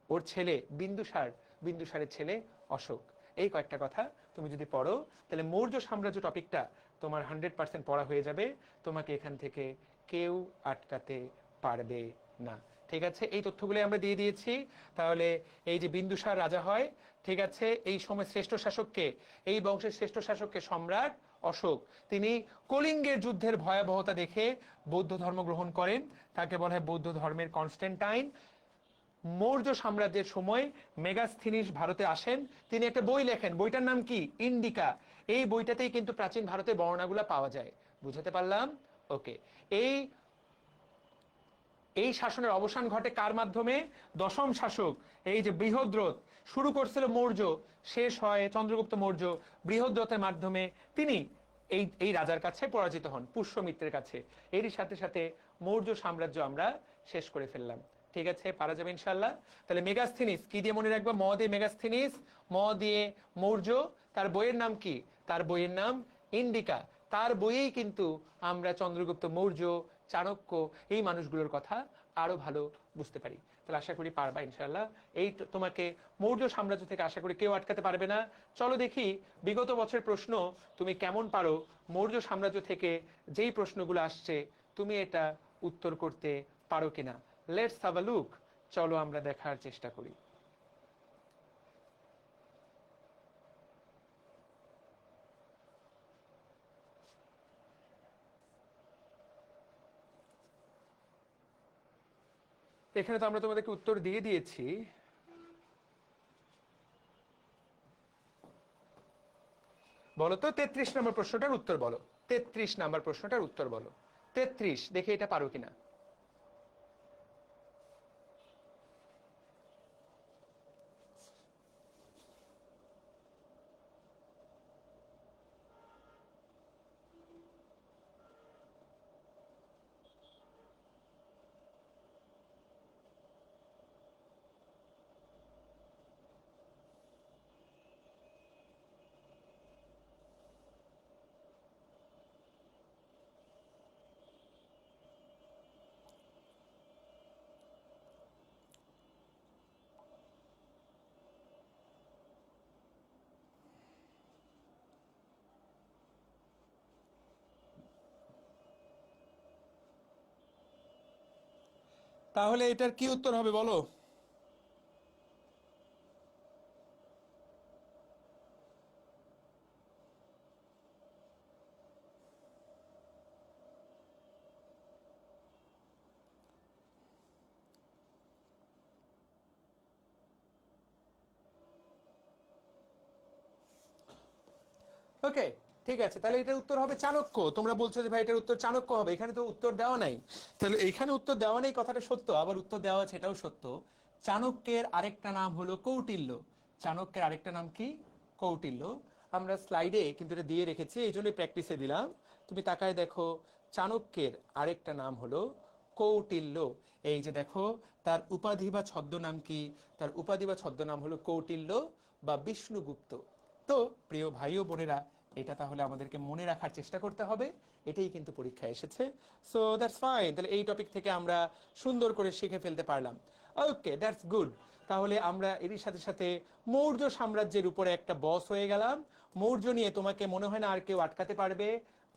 Speaker 2: ওর ছেলে বিন্দুসার, বিন্দুসারের ছেলে অশোক। এই কয়েকটা কথা তুমি যদি পড়ো, তাহলে মৌর্য সাম্রাজ্য টপিকটা তোমার 100% পড়া হয়ে যাবে। তোমাকে এখান থেকে কেউ আটকাতে পারবে না। ঠিক আছে, এই তথ্যগুলো আমরা দিয়ে দিয়েছি। তাহলে এই যে বিন্দুসার রাজা হয়, ঠিক আছে, এই সময় শ্রেষ্ঠ শাসককে, এই বংশের শ্রেষ্ঠ শাসককে সম্রাট অশোক। তিনি কলিঙ্গের যুদ্ধের ভয়াবহতা দেখে বৌদ্ধ ধর্ম গ্রহণ করেন, তাকে বলা হয় বৌদ্ধ ধর্মের কনস্ট্যান্টাইন। মৌর্য সাম্রাজ্যের সময় মেগাস্থিনিস ভারতে আসেন। তিনি একটা বই লেখেন, বইটার নাম কি? ইন্ডিকা। এই বইটাতেই কিন্তু প্রাচীন ভারতের বর্ণনাগুলো পাওয়া যায়। বুঝতে পারলাম? ওকে। এই এই শাসনের অবসান ঘটে কার মাধ্যমে? দশম শাসক, এই যে বৃহদ্রথ, শুরু করছিল মৌর্য, শেষ হয় চন্দ্রগুপ্ত মৌর্য। বৃহদ্রথের মাধ্যমে তিনি এই এই রাজার কাছে পরাজিত হন, পুষ্যমিত্রের কাছে। এরই সাথে সাথে মৌর্য সাম্রাজ্য আমরা শেষ করে ফেললাম। ঠিক আছে, পারা যাবে ইনশাল্লাহ। তাহলে মেগাস্থিনিস কি দিয়ে মনে রাখবো? ম দিয়ে মেগাস্থিনিস, ম দিয়ে মৌর্য। তার বইয়ের নাম কি? তার বইয়ের নাম ইন্ডিকা। তার বইয়েই কিন্তু আমরা চন্দ্রগুপ্ত মৌর্য, চাণক্য, এই মানুষগুলোর কথা আরো ভালো বুঝতে পারি। তাহলে আশা করি পারবা ইনশাল্লাহ। এই তোমাকে মৌর্য সাম্রাজ্য থেকে আশা করি কেউ আটকাতে পারবে না। চলো দেখি বিগত বছরের প্রশ্ন তুমি কেমন পারো। মৌর্য সাম্রাজ্য থেকে যেই প্রশ্নগুলো আসছে তুমি এটা উত্তর করতে পারো কিনা। Let's have a look. চলো আমরা দেখার চেষ্টা করি। এখানে তো আমরা তোমাদেরকে উত্তর দিয়ে দিয়েছি। বলো তো 33 নম্বর প্রশ্নটার উত্তর বলো। 33 নম্বর প্রশ্নটার উত্তর বলো। 33, দেখে এটা পারো কিনা। তাহলে এটার কি উত্তর হবে বলো? ওকে, ঠিক আছে, তাহলে এটার উত্তর হবে চাণক্য। তোমরা বলছো যে ভাই এটার উত্তর চাণক্য হবে, এখানে তো উত্তর দেওয়া নাই। তাহলে এইখানে উত্তর দেওয়া নেই কথাটা সত্য, আবার উত্তর দেওয়া আছে এটাও সত্য। চাণক্যের আরেকটা নাম হলো কৌটিল্য। চাণক্যের আরেকটা নাম কি? কৌটিল্য। আমরা স্লাইডে কিন্তু এটা দিয়ে রেখেছি, এই জন্যই প্র্যাকটিসে দিলাম। তুমি তাকায় দেখো, চাণক্যের আরেকটা নাম হলো কৌটিল্য। এই যে দেখো, তার উপাধি বা ছদ্মনাম কি? তার উপাধি বা ছদ্মনাম হলো কৌটিল্য বা বিষ্ণুগুপ্ত। তো প্রিয় ভাই ও বোনেরা, এটা তাহলে আমাদেরকে মনে রাখার চেষ্টা করতে হবে, এটাই কিন্তু পরীক্ষায় এসেছে। সো দ্যাটস ফাইন, তাহলে এই টপিক থেকে আমরা সুন্দর করে শিখে ফেলতে পারলাম। ওকে, দ্যাটস গুড। তাহলে আমরা এরই সাথে সাথে মৌর্য সাম্রাজ্যের উপরে একটা বস হয়ে গেলাম। মৌর্য নিয়ে তোমাকে মনে হয় না আর কেউ আটকাতে পারবে।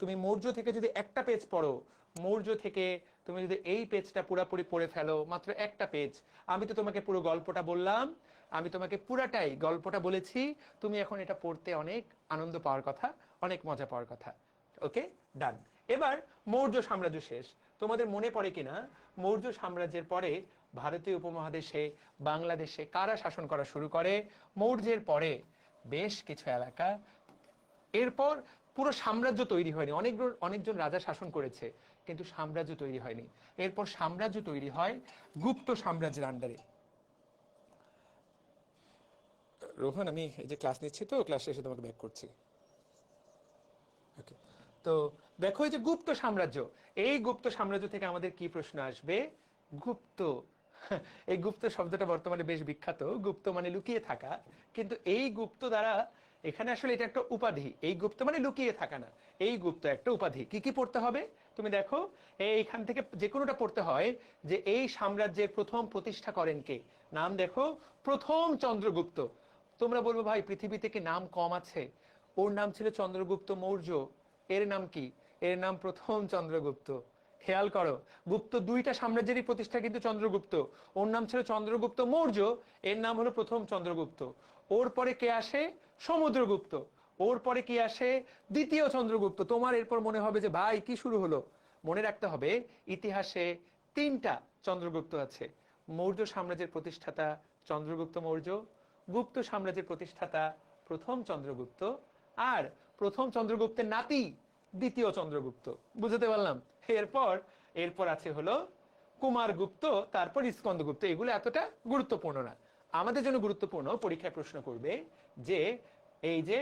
Speaker 2: তুমি মৌর্য থেকে যদি একটা পেজ পড়ো, মৌর্য থেকে তুমি যদি এই পেজটা পুরোপুরি পড়ে ফেলো, মাত্র একটা পেজ, আমি তো তোমাকে পুরো গল্পটা বললাম, আমি তোমাকে পুরাটাই গল্পটা বলেছি, তুমি এখন এটা পড়তে অনেক আনন্দ পাওয়ার কথা, অনেক মজা পাওয়ার কথা। ওকে, ডান। এবার মৌর্য সাম্রাজ্য শেষ। তোমাদের মনে পড়ে কিনা মৌর্য সাম্রাজ্যের পরে ভারতীয় উপমহাদেশে, বাংলাদেশে কারা শাসন করা শুরু করে? মৌর্যের পরে বেশ কিছু এলাকা, এরপর পুরো সাম্রাজ্য তৈরি হয়নি, অনেকজন রাজা শাসন করেছে কিন্তু সাম্রাজ্য তৈরি হয়নি। এরপর সাম্রাজ্য তৈরি হয় গুপ্ত সাম্রাজ্যের আন্ডারে। রোহন, আমি এই যে ক্লাস নিচ্ছি, তো ক্লাস শেষে তোমাকে ব্যাক করছি। ওকে, তো দেখো এই যে গুপ্ত সাম্রাজ্য, এই গুপ্ত সাম্রাজ্য থেকে আমাদের কি প্রশ্ন আসবে? গুপ্ত, এই গুপ্ত শব্দটা বর্তমানে বেশ বিখ্যাত। গুপ্ত মানে লুকিয়ে থাকা, কিন্তু এই গুপ্ত দ্বারা এখানে আসলে এটা একটা উপাধি। এই গুপ্ত মানে লুকিয়ে থাকা না, এই গুপ্ত একটা উপাধি। কি কি পড়তে হবে তুমি দেখো, এইখান থেকে যে কোনোটা পড়তে হয়। যে এই সাম্রাজ্যের প্রথম প্রতিষ্ঠা করেন কে? নাম দেখো, প্রথম চন্দ্রগুপ্ত। তোমরা বলবো ভাই পৃথিবীতে কি নাম কম আছে? ওর নাম ছিল চন্দ্রগুপ্ত মৌর্য। এর নাম কি? এর নাম প্রথম চন্দ্রগুপ্ত। খেয়াল করো, গুপ্ত দুইটা সাম্রাজ্যেরই প্রতিষ্ঠা কিন্তু চন্দ্রগুপ্ত। ওর নাম ছিল চন্দ্রগুপ্ত মৌর্য, এর নাম হলো প্রথম চন্দ্রগুপ্ত। ওর পরে কে আসে? সমুদ্রগুপ্ত। ওর পরে কি আসে? দ্বিতীয় চন্দ্রগুপ্ত। তোমার এরপর মনে হবে যে ভাই কি শুরু হলো? মনে রাখতে হবে, ইতিহাসে তিনটা চন্দ্রগুপ্ত আছে। মৌর্য সাম্রাজ্যের প্রতিষ্ঠাতা চন্দ্রগুপ্ত মৌর্য, গুপ্ত সাম্রাজ্যের প্রতিষ্ঠাতা প্রথম চন্দ্রগুপ্ত, আর প্রথম চন্দ্রগুপ্তের নাতি দ্বিতীয় চন্দ্রগুপ্ত। বুঝতে পারলাম? এরপর এরপর আছে হলো কুমারগুপ্ত, তারপর স্কন্দগুপ্ত। এগুলো এতটা গুরুত্বপূর্ণ না। আমাদের জন্য গুরুত্বপূর্ণ, পরীক্ষায় প্রশ্ন করবে যে এই যে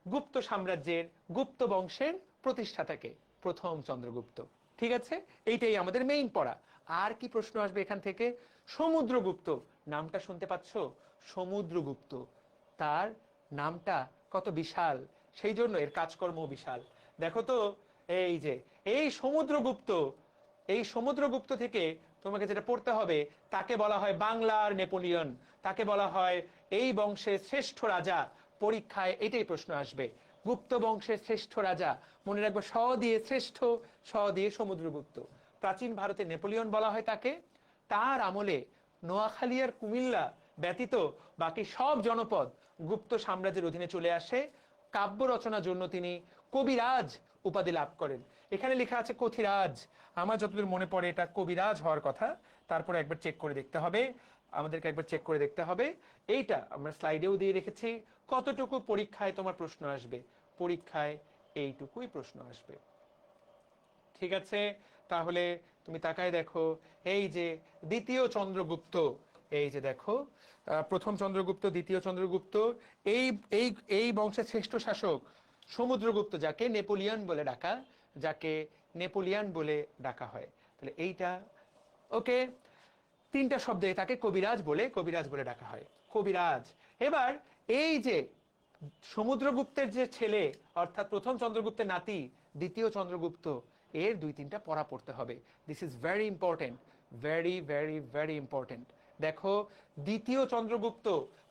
Speaker 2: গুপ্ত সাম্রাজ্যের, গুপ্ত বংশের প্রতিষ্ঠাতাকে, প্রথম চন্দ্রগুপ্ত। ঠিক আছে, এইটাই আমাদের মেইন পড়া। আর কি প্রশ্ন আসবে এখান থেকে? সমুদ্রগুপ্ত, নামটা শুনতে পাচ্ছ? সমুদ্রগুপ্ত, তার নামটা কত বিশাল, সেই জন্য এর কাজকর্ম বিশাল। দেখো তো, এই যে এই সমুদ্রগুপ্ত, এই সমুদ্রগুপ্ত থেকে তোমাকে যেটা পড়তে হবে, তাকে বলা হয় বাংলার নেপোলিয়ন, তাকে বলা হয় এই বংশের শ্রেষ্ঠ রাজা। পরীক্ষায় এটাই প্রশ্ন আসবে, গুপ্ত বংশের শ্রেষ্ঠ রাজা। মনে রাখবো, স দিয়ে শ্রেষ্ঠ, স দিয়ে সমুদ্রগুপ্ত। প্রাচীন ভারতে নেপোলিয়ন বলা হয় তাকে। তার আমলে নোয়াখালী আর কুমিল্লা ব্যতীত বাকি সব জনপদ গুপ্ত সাম্রাজ্যের অধীনে চলে আসে। কাব্য রচনার জন্য তিনি কবিরাজ উপাধি লাভ করেন। এখানে লেখা আছে কথিরাজ, আমার যতদূর মনে পড়ে এটা কবিরাজ হওয়ার কথা। তারপরে একবার চেক করে দেখতে হবে, আমাদেরকে একবার চেক করে দেখতে হবে। এইটা আমরা স্লাইডেও দিয়ে রেখেছি। কতটুকু পরীক্ষায় তোমার প্রশ্ন আসবে? পরীক্ষায় এইটুকুই প্রশ্ন আসবে। ঠিক আছে, তাহলে তুমি তাকায় দেখো, এই যে দ্বিতীয় চন্দ্রগুপ্ত, এই যে দেখো, প্রথম চন্দ্রগুপ্ত, দ্বিতীয় চন্দ্রগুপ্ত, এই এই এই বংশের শ্রেষ্ঠ শাসক সমুদ্রগুপ্ত, যাকে নেপোলিয়ন বলে ডাকা, যাকে নেপোলিয়ন বলে ডাকা হয়। তাহলে এইটা ওকে, তিনটা শব্দে তাকে কবিরাজ বলে ডাকা হয়, কবিরাজ। এবার এই যে সমুদ্রগুপ্তের যে ছেলে, অর্থাৎ প্রথম চন্দ্রগুপ্তের নাতি দ্বিতীয় চন্দ্রগুপ্ত, এর দুই তিনটা পড়া পড়তে হবে। This is very important, very very very important. দেখো, দ্বিতীয় চন্দ্রগুপ্ত,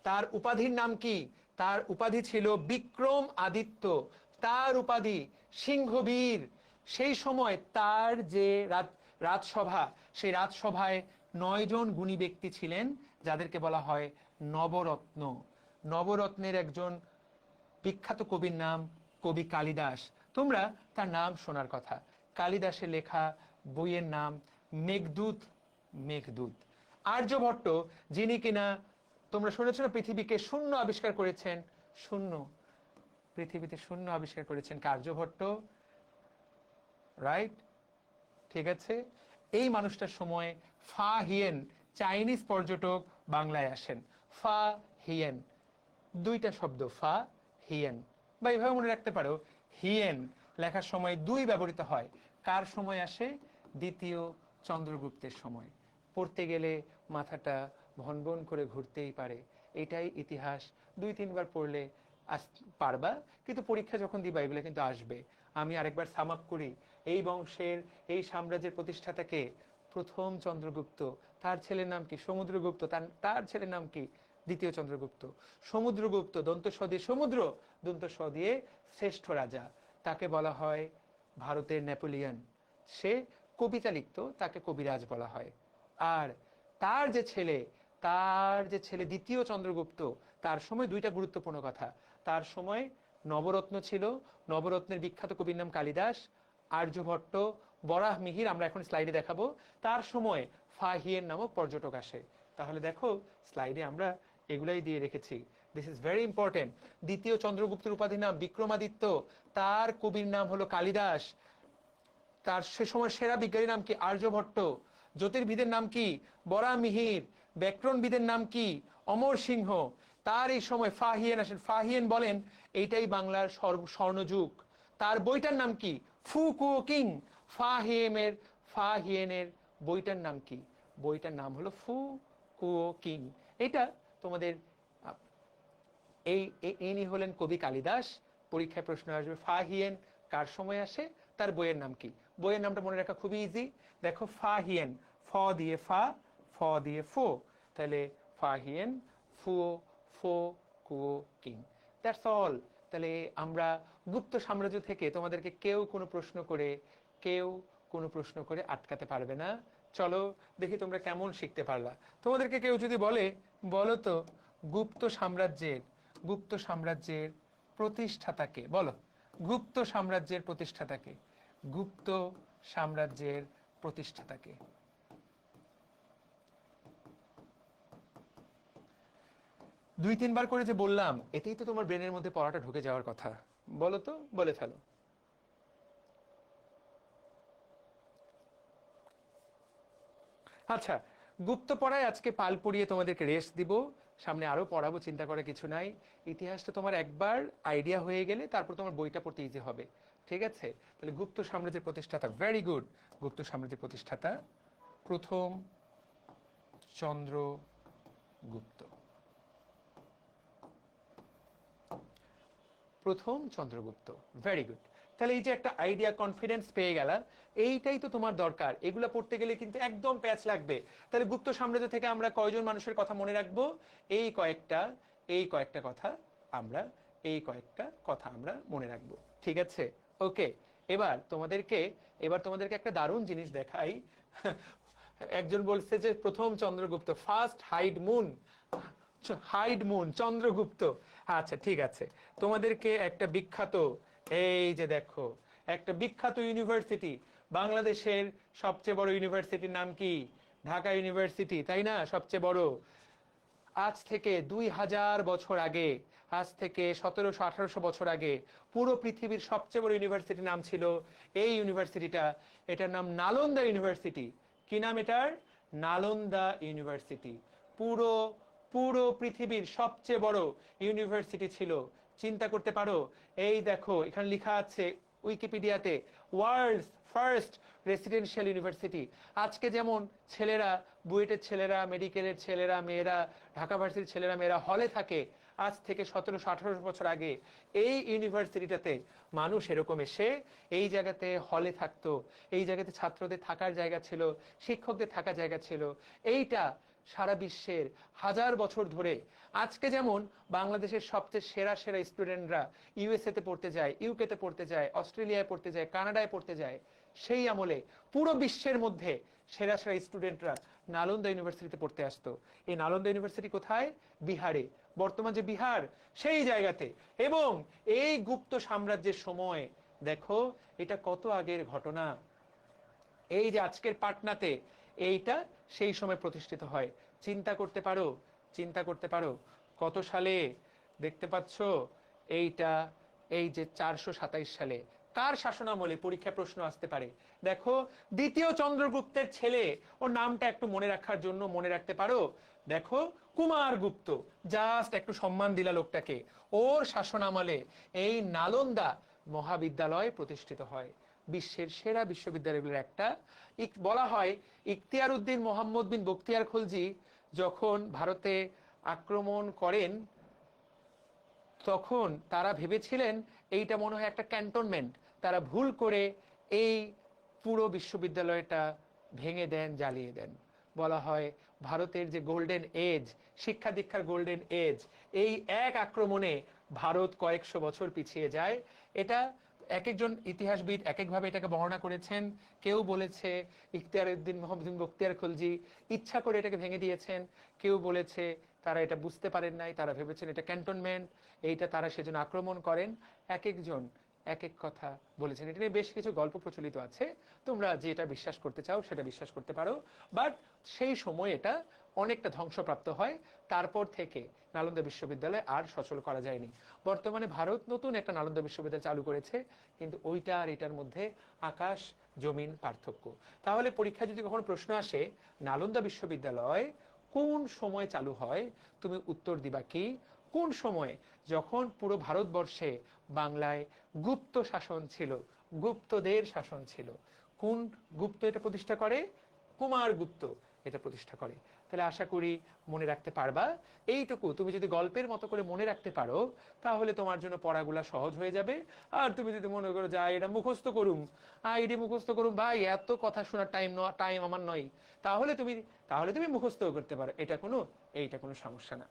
Speaker 2: তার উপাধির নাম কি? তার উপাধি ছিল বিক্রম আদিত্য, তার উপাধি সিংহবীর। সেই সময় তার যে রাজসভা, সেই রাজসভায় 9 জন গুণী ব্যক্তি ছিলেন, যাদেরকে বলা হয় নবরত্ন। নবরত্নের একজন বিখ্যাত কবির নাম কবি কালিদাস। তোমরা তার নাম শোনার কথা, কালিদাসের লেখা বইয়ের নাম মেঘদূত। মেঘদূত। আর্যভট্ট, যিনি কিনা, তোমরা শুনেছ না, পৃথিবীকে শূন্য আবিষ্কার করেছেন। শূন্য, পৃথিবীতে শূন্য আবিষ্কার করেছেন আর্যভট্ট, রাইট? ঠিক আছে, এই মানুষটার সময় ফা হিয়েন চাইনিজ পর্যটক বাংলায় আসেন। ফা হিয়েন, দুইটা শব্দ, ফা হিয়েন, বা এইভাবে মনে রাখতে পারো, হিয়েন লেখার সময় দুই ব্যবহৃত হয়। কার সময় আসে? দ্বিতীয় চন্দ্রগুপ্তের সময়। পড়তে গেলে মাথাটা ভন ভন করে ঘুরতেই পারে, এটাই ইতিহাস। 2-3 বার পড়লে পারবা, কিন্তু পরীক্ষা যখন দিবা এগুলো কিন্তু আসবে। আমি আরেকবার সাম আপ করি। এই বংশের, এই সাম্রাজ্যের প্রতিষ্ঠাতাকে প্রথম চন্দ্রগুপ্ত। তার ছেলের নাম কি? সমুদ্রগুপ্ত। তার ছেলের নাম কি? দ্বিতীয় চন্দ্রগুপ্ত। সমুদ্রগুপ্ত, দন্ত স দিয়ে সমুদ্র, দন্ত স দিয়ে শ্রেষ্ঠ রাজা। তাকে বলা হয় ভারতের নেপোলিয়ন। সে কবিতা লিখত, তাকে কবিরাজ বলা হয়। আর তার যে ছেলে, দ্বিতীয় চন্দ্রগুপ্ত, তার সময় দুইটা গুরুত্বপূর্ণ কথা। তার সময় নবরত্ন ছিল, নবরত্নের বিখ্যাত কবির নাম কালিদাস, আর্যভট্ট, বরাহ মিহির, আমরা এখন স্লাইডে দেখাবো। তার সময় ফাহিয়েন নামক পর্যটক আসে। তাহলে দেখো স্লাইডে আমরা এগুলাই দিয়ে রেখেছি। This is very important. দ্বিতীয় চন্দ্রগুপ্তের উপাধি নাম বিক্রমাদিত্য, তার কবির নাম হলো কালিদাস, তার সে সময় সেরা বিজ্ঞানীর নাম কি? আর্যভট্ট, জ্যোতির্বিদের নাম কি? বরাহমিহির, ব্যাকরণবিদের নাম কি? অমর সিংহ। তার এই সময় ফাহিয়েন আসেন। ফাহিয়েন বলেন এইটাই বাংলার স্বর্ণযুগ। তার বইটার নাম কি? ফু কুও কিং। ফাহিয়েনের বইটার নাম কি? বইটার নাম হলো ফু কুও কিং। এটা তোমাদের ইনি হলেন কবি কালিদাস। পরীক্ষায় প্রশ্ন আসবে ফাহিয়েন কার সময় আসে, তার বইয়ের নাম কি? বইয়ের নামটা মনে রাখা খুবই ইজি। দেখো ফাহিয়েন, ফ দিয়ে ফা, ফ দিয়ে ফো, তাহলে ফাহিয়েন ফুও ফো কুও কিং। That's all. তাহলে আমরা গুপ্ত সাম্রাজ্য থেকে তোমাদেরকে কেউ কোনো প্রশ্ন করে আটকাতে পারবে না। চলো দেখি তোমরা কেমন শিখতে পারলা। তোমাদেরকে কেউ যদি বলে, বলো তো গুপ্ত সাম্রাজ্যের প্রতিষ্ঠাতাকে, বলো গুপ্ত সাম্রাজ্যের প্রতিষ্ঠাতাকে, গুপ্ত সাম্রাজ্যের প্রতিষ্ঠাতাকে। 2-3 বার করে যে বললাম, এতেই তো তোমার ব্রেনের মধ্যে পড়াটা ঢুকে যাওয়ার কথা। বলো তো, বলে ফেলো। আচ্ছা, গুপ্ত পড়ায় আজকে পাল পড়িয়ে তোমাদেরকে রেস্ট দিব, সামনে আরো পড়াবো, চিন্তা করার কিছু নাই। ইতিহাসটা তোমার একবার আইডিয়া হয়ে গেলে তারপর তোমার বইটা পড়তে ইজি হবে, ঠিক আছে? তাহলে গুপ্ত সাম্রাজ্যের প্রতিষ্ঠাতা, ভেরি গুড। গুপ্ত সাম্রাজ্যের প্রতিষ্ঠাতা প্রথম চন্দ্রগুপ্ত। প্রথম চন্দ্রগুপ্ত, ভেরি গুড। তাহলে এই যে একটা আইডিয়া, কনফিডেন্স পেয়ে গেলা, এইটাই তো তোমার দরকার। এগুলা পড়তে গেলে কিন্তু একদম প্যাচ লাগবে। তাহলে গুপ্ত সাম্রাজ্য থেকে আমরা কয়জন মানুষের কথা মনে রাখবো? এই কয়েকটা কথা আমরা মনে রাখবো, ঠিক আছে? ওকে, এবার তোমাদেরকে একটা দারুণ জিনিস দেখাই। একজন বলছে যে প্রথম চন্দ্রগুপ্ত, ফার্স্ট হাইড মুন চন্দ্রগুপ্ত। আচ্ছা ঠিক আছে, তোমাদেরকে একটা বিখ্যাত, এই যে দেখো একটা বিখ্যাত ইউনিভার্সিটি, বাংলাদেশের সবচেয়ে বড় ইউনিভার্সিটির নাম কি? ঢাকা ইউনিভার্সিটি, তাই না? সবচেয়ে বড়। আজ থেকে 2000 বছর আগে, আজ থেকে 1700-1800 বছর আগে পুরো পৃথিবীর সবচেয়ে বড় ইউনিভার্সিটির নাম ছিল এই ইউনিভার্সিটিটা। এটার নাম নালন্দা ইউনিভার্সিটি। কি নাম এটার? নালন্দা ইউনিভার্সিটি। পুরো পুরো পৃথিবীর সবচেয়ে বড় ইউনিভার্সিটি ছিল। চিন্তা করতে পারো। এই দেখো এখানে লেখা আছে উইকিপিডিয়াতে, ওয়ার্ল্ডস ফার্স্ট রেসিডেন্সিয়াল ইউনিভার্সিটি। আজকে যেমন ছেলেরা, বুয়েটের ছেলেরা, মেডিকেলের ছেলেরা, মেয়েরা, ঢাকা ভার্সিটির ছেলেরা মেয়েরা হলে থাকে, আজ থেকে 1700-1800 বছর আগে এই ইউনিভার্সিটিটাতে মানুষ এরকম এসে এই জায়গাতে হলে থাকতো। এই জায়গাতে ছাত্রদের থাকার জায়গা ছিল, শিক্ষকদের থাকার জায়গা ছিল। এইটা সারা বিশ্বের হাজার বছর ধরে, আজকে যেমন বাংলাদেশের সবচেয়ে সেরা স্টুডেন্টরা ইউএসএ তে পড়তে যায়, ইউকে তে পড়তে যায়, অস্ট্রেলিয়ায় পড়তে যায়, কানাডায় পড়তে যায়, সেই আমলে পুরো বিশ্বের মধ্যে সেরা স্টুডেন্টরা নালন্দা ইউনিভার্সিটিতে পড়তে আসতো। এই নালন্দা ইউনিভার্সিটি কোথায়? বিহারে। বর্তমান যে বিহার, সেই জায়গাতে। এবং এই গুপ্ত সাম্রাজ্যের সময় দেখো এটা কত আগের ঘটনা। এই যে আজকের পাটনাতে, এইটা সেই সময় প্রতিষ্ঠিত হয়। চিন্তা করতে পারো কত সালে? দেখতে পাচ্ছ এইটা, এই যে 427 সালে। কার শাসনামলে? পরীক্ষা প্রশ্ন আসতে পারে। দেখো দ্বিতীয় চন্দ্রগুপ্তের ছেলে, ওর নামটা একটু মনে রাখার জন্য মনে রাখতে পারো, দেখো কুমারগুপ্ত, জাস্ট একটু সম্মান দিলা লোকটাকে। ওর শাসন আমলে এই নালন্দা মহাবিদ্যালয় প্রতিষ্ঠিত হয়, বিশ্বের সেরা বিশ্ববিদ্যালয়গুলোর একটা। বলা হয় ইখতিয়ার উদ্দিন মোহাম্মদ বিন বখতিয়ার খলজি যখন ভারতে আক্রমণ করেন, তখন তারা ভেবেছিলেন এইটা মনে হয় একটা ক্যান্টনমেন্ট। তারা ভুল করে এই পুরো বিশ্ববিদ্যালয়টা ভেঙে দেন, জ্বালিয়ে দেন। বলা হয় ভারতের যে গোল্ডেন এজ, শিক্ষা দীক্ষার গোল্ডেন এজ, এই এক আক্রমণে ভারত কয়েকশো বছর পিছিয়ে যায়। এটা এক একজন ইতিহাসবিদ এক একভাবে এটাকে বর্ণনা করেছেন। কেউ বলেছে ইখতিয়ার উদ্দিন মোহাম্মদ বিন বখতিয়ার খলজি ইচ্ছা করে এটাকে ভেঙে দিয়েছেন। কেউ বলেছে তারা এটা বুঝতে পারেন নাই, তারা ভেবেছেন এটা ক্যান্টনমেন্ট, এইটা তারা সেজন্য আক্রমণ করেন। এক একজন এক এক কথা বলেছেন। এটা নিয়ে বেশ কিছু গল্প প্রচলিত আছে, তোমরা যেটা বিশ্বাস করতে চাও সেটা বিশ্বাস করতে পারো। বাট সেই সময় এটা অনেকটা ধ্বংসপ্রাপ্ত হয়। তারপর থেকে নালন্দা বিশ্ববিদ্যালয় আর সচল করা যায়নি। বর্তমানে ভারত নতুন একটা নালন্দা বিশ্ববিদ্যালয় চালু করেছে, কিন্তু ওইটা আর এটার মধ্যে আকাশ জমিন পার্থক্য। তাহলে পরীক্ষায় যদি কখনো প্রশ্ন আসে নালন্দা বিশ্ববিদ্যালয় কোন সময় চালু হয়, তুমি উত্তর দিবা কি? কোন সময়? যখন পুরো ভারতবর্ষে বাংলায় গুপ্ত শাসন ছিল, গুপ্তদের শাসন ছিল। কোন গুপ্ত এটা প্রতিষ্ঠা করে? কুমারগুপ্ত এটা প্রতিষ্ঠা করে। তাহলে আশা করি মনে রাখতে পারবা। এইটুকু তুমি যদি গল্পের মতো করে মনে রাখতে পারো, তাহলে তোমার জন্য পড়াগুলা সহজ হয়ে যাবে। আর তুমি যদি মনে করো যে এটা মুখস্থ করুম, এটি মুখস্থ করুম, ভাই এত কথা শোনার টাইম আমার নয়, তাহলে তুমি মুখস্থ করতে পারো, এইটা কোনো সমস্যা না।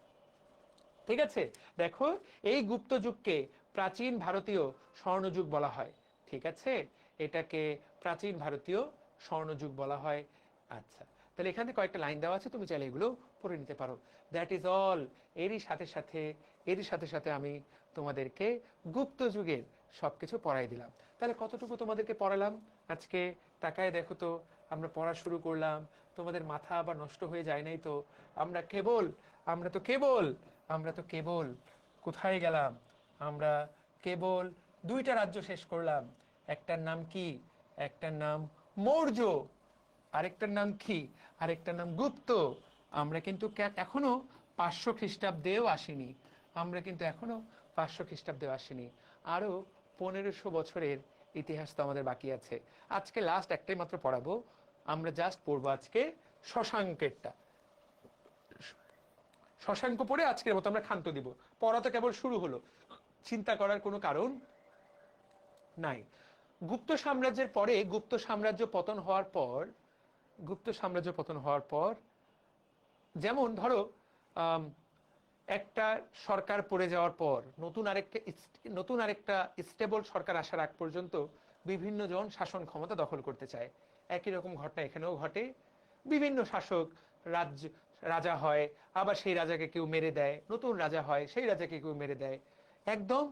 Speaker 2: ঠিক আছে? দেখো এই গুপ্ত যুগকে প্রাচীন ভারতীয় স্বর্ণযুগ বলা হয়। ঠিক আছে, এটাকে প্রাচীন ভারতীয় স্বর্ণযুগ বলা হয়। আচ্ছা, তাহলে এখানে কয়েকটা লাইন দেওয়া আছে, তুমি চাইলে এগুলো পড়ে নিতে পারো। That is all. এরই সাথে সাথে আমি তোমাদেরকে গুপ্ত যুগের সবকিছু পড়াই দিলাম। তাহলে কতটুকু তোমাদেরকে পড়ালাম আজকে? তাকায় দেখো তো, আমরা পড়া শুরু করলাম, তোমাদের মাথা আবার নষ্ট হয়ে যায় নাই তো? আমরা তো কেবল কোথায় গেলাম? আমরা কেবল দুইটা রাজ্য শেষ করলাম। একটার নাম কি? একটার নাম মৌর্য, আরেকটার নাম কি? আরেকটার নাম গুপ্ত। আমরা কিন্তু এখনো 500 খ্রিস্টাব্দেও আসিনি। আরো 1500 বছরের ইতিহাস তো আমাদের বাকি আছে। আজকে লাস্ট একটাই মাত্র পড়াবো। আমরা জাস্ট পড়বো আজকে শশাঙ্কেরটা। শশাঙ্ক পড়ে আজকের মতো আমরা ক্ষান্ত দিব। পড়া তো কেবল শুরু হলো, চিন্তা করার কোনো কারণ নাই। গুপ্ত সাম্রাজ্যের পরে গুপ্ত সাম্রাজ্য পতন হওয়ার পর যেমন ধরো একটা সরকার পড়ে যাওয়ার পর নতুন আরেকটা স্টেবল সরকার আসার আগ পর্যন্ত বিভিন্ন জন শাসন ক্ষমতা দখল করতে চায়। একই রকম ঘটনা এখানেও ঘটে। বিভিন্ন শাসক রাজা হয়, আবার সেই রাজাকে কেউ মেরে দেয়, নতুন রাজা হয়, সেই রাজাকে কেউ মেরে দেয়। একদম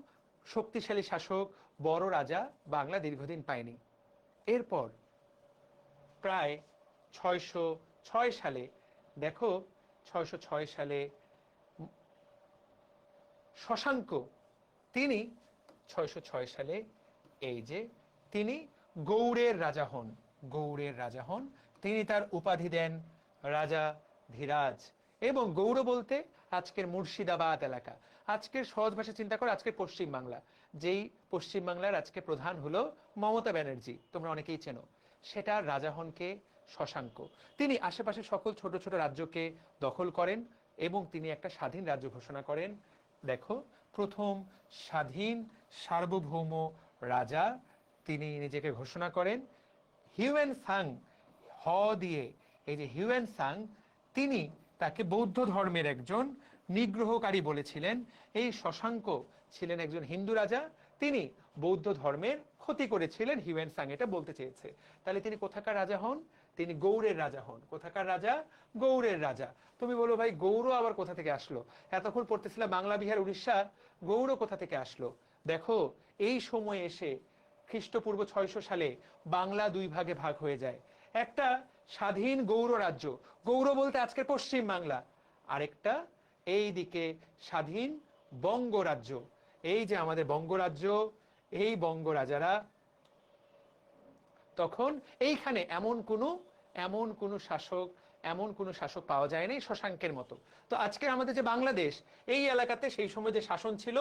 Speaker 2: শক্তিশালী শাসক, বড় রাজা বাংলা দীর্ঘদিন পায়নি। এরপর প্রায় 606 সালে, দেখো 606 সালে শশাঙ্ক, তিনি 606 সালে এই যে তিনি গৌড়ের রাজা হন। তিনি তার উপাধি দেন রাজা ধীরাজ। এবং গৌড় বলতে আজকের মুর্শিদাবাদ এলাকা। আজকের সহজ ভাষা চিন্তা করে আজকের পশ্চিম বাংলা, যেই পশ্চিম বাংলার আজকে প্রধান হলো মমতা ব্যানার্জি, তোমরা অনেকেই চেনো। সেটার রাজা হন কে? শশাঙ্ক। তিনি আশেপাশে সকল ছোট ছোট রাজ্যকে দখল করেন এবং তিনি একটা স্বাধীন রাজ্য ঘোষণা করেন। দেখো, প্রথম স্বাধীন সার্বভৌম রাজা তিনি নিজেকে ঘোষণা করেন হিউয়েন সাং। হ দিয়ে, এই যে হিউয়েন সাং, তিনি তাকে বৌদ্ধ ধর্মের একজন নিগ্রহকারী বলেছিলেন। এই শশাঙ্ক ছিলেন একজন হিন্দু রাজা, তিনি বৌদ্ধ ধর্মের ক্ষতি করেছিলেন, হিউয়েন সাং এটা বলতে চেয়েছে। তাহলে তিনি কোথাকার রাজা হন? তিনি গৌড়ের রাজা হন। কোথাকার রাজা? গৌড়ের রাজা। তুমি বলো ভাই গৌড় আবার কোথা থেকে আসলো? এতক্ষণ পড়তেছিলাম বাংলা, বিহার, উড়িষ্যা, গৌড় কোথা থেকে আসলো? দেখো, এই সময় এসে খ্রিস্টপূর্ব 600 সালে বাংলা দুই ভাগে ভাগ হয়ে যায়। একটা স্বাধীন গৌড় রাজ্য, গৌড় বলতে আজকের পশ্চিম বাংলা। আরেকটা এই দিকে স্বাধীন বঙ্গরাজ্য। এই যে আমাদের বঙ্গরাজ্য, এই বঙ্গরাজারা তখন এইখানে এমন কোনো শাসক এমন কোনো শাসক পাওয়া যায় নাই শশাঙ্কের মতো। তো আজকে আমাদের যে বাংলাদেশ, এই এলাকাতে সেই সময় যে শাসন ছিল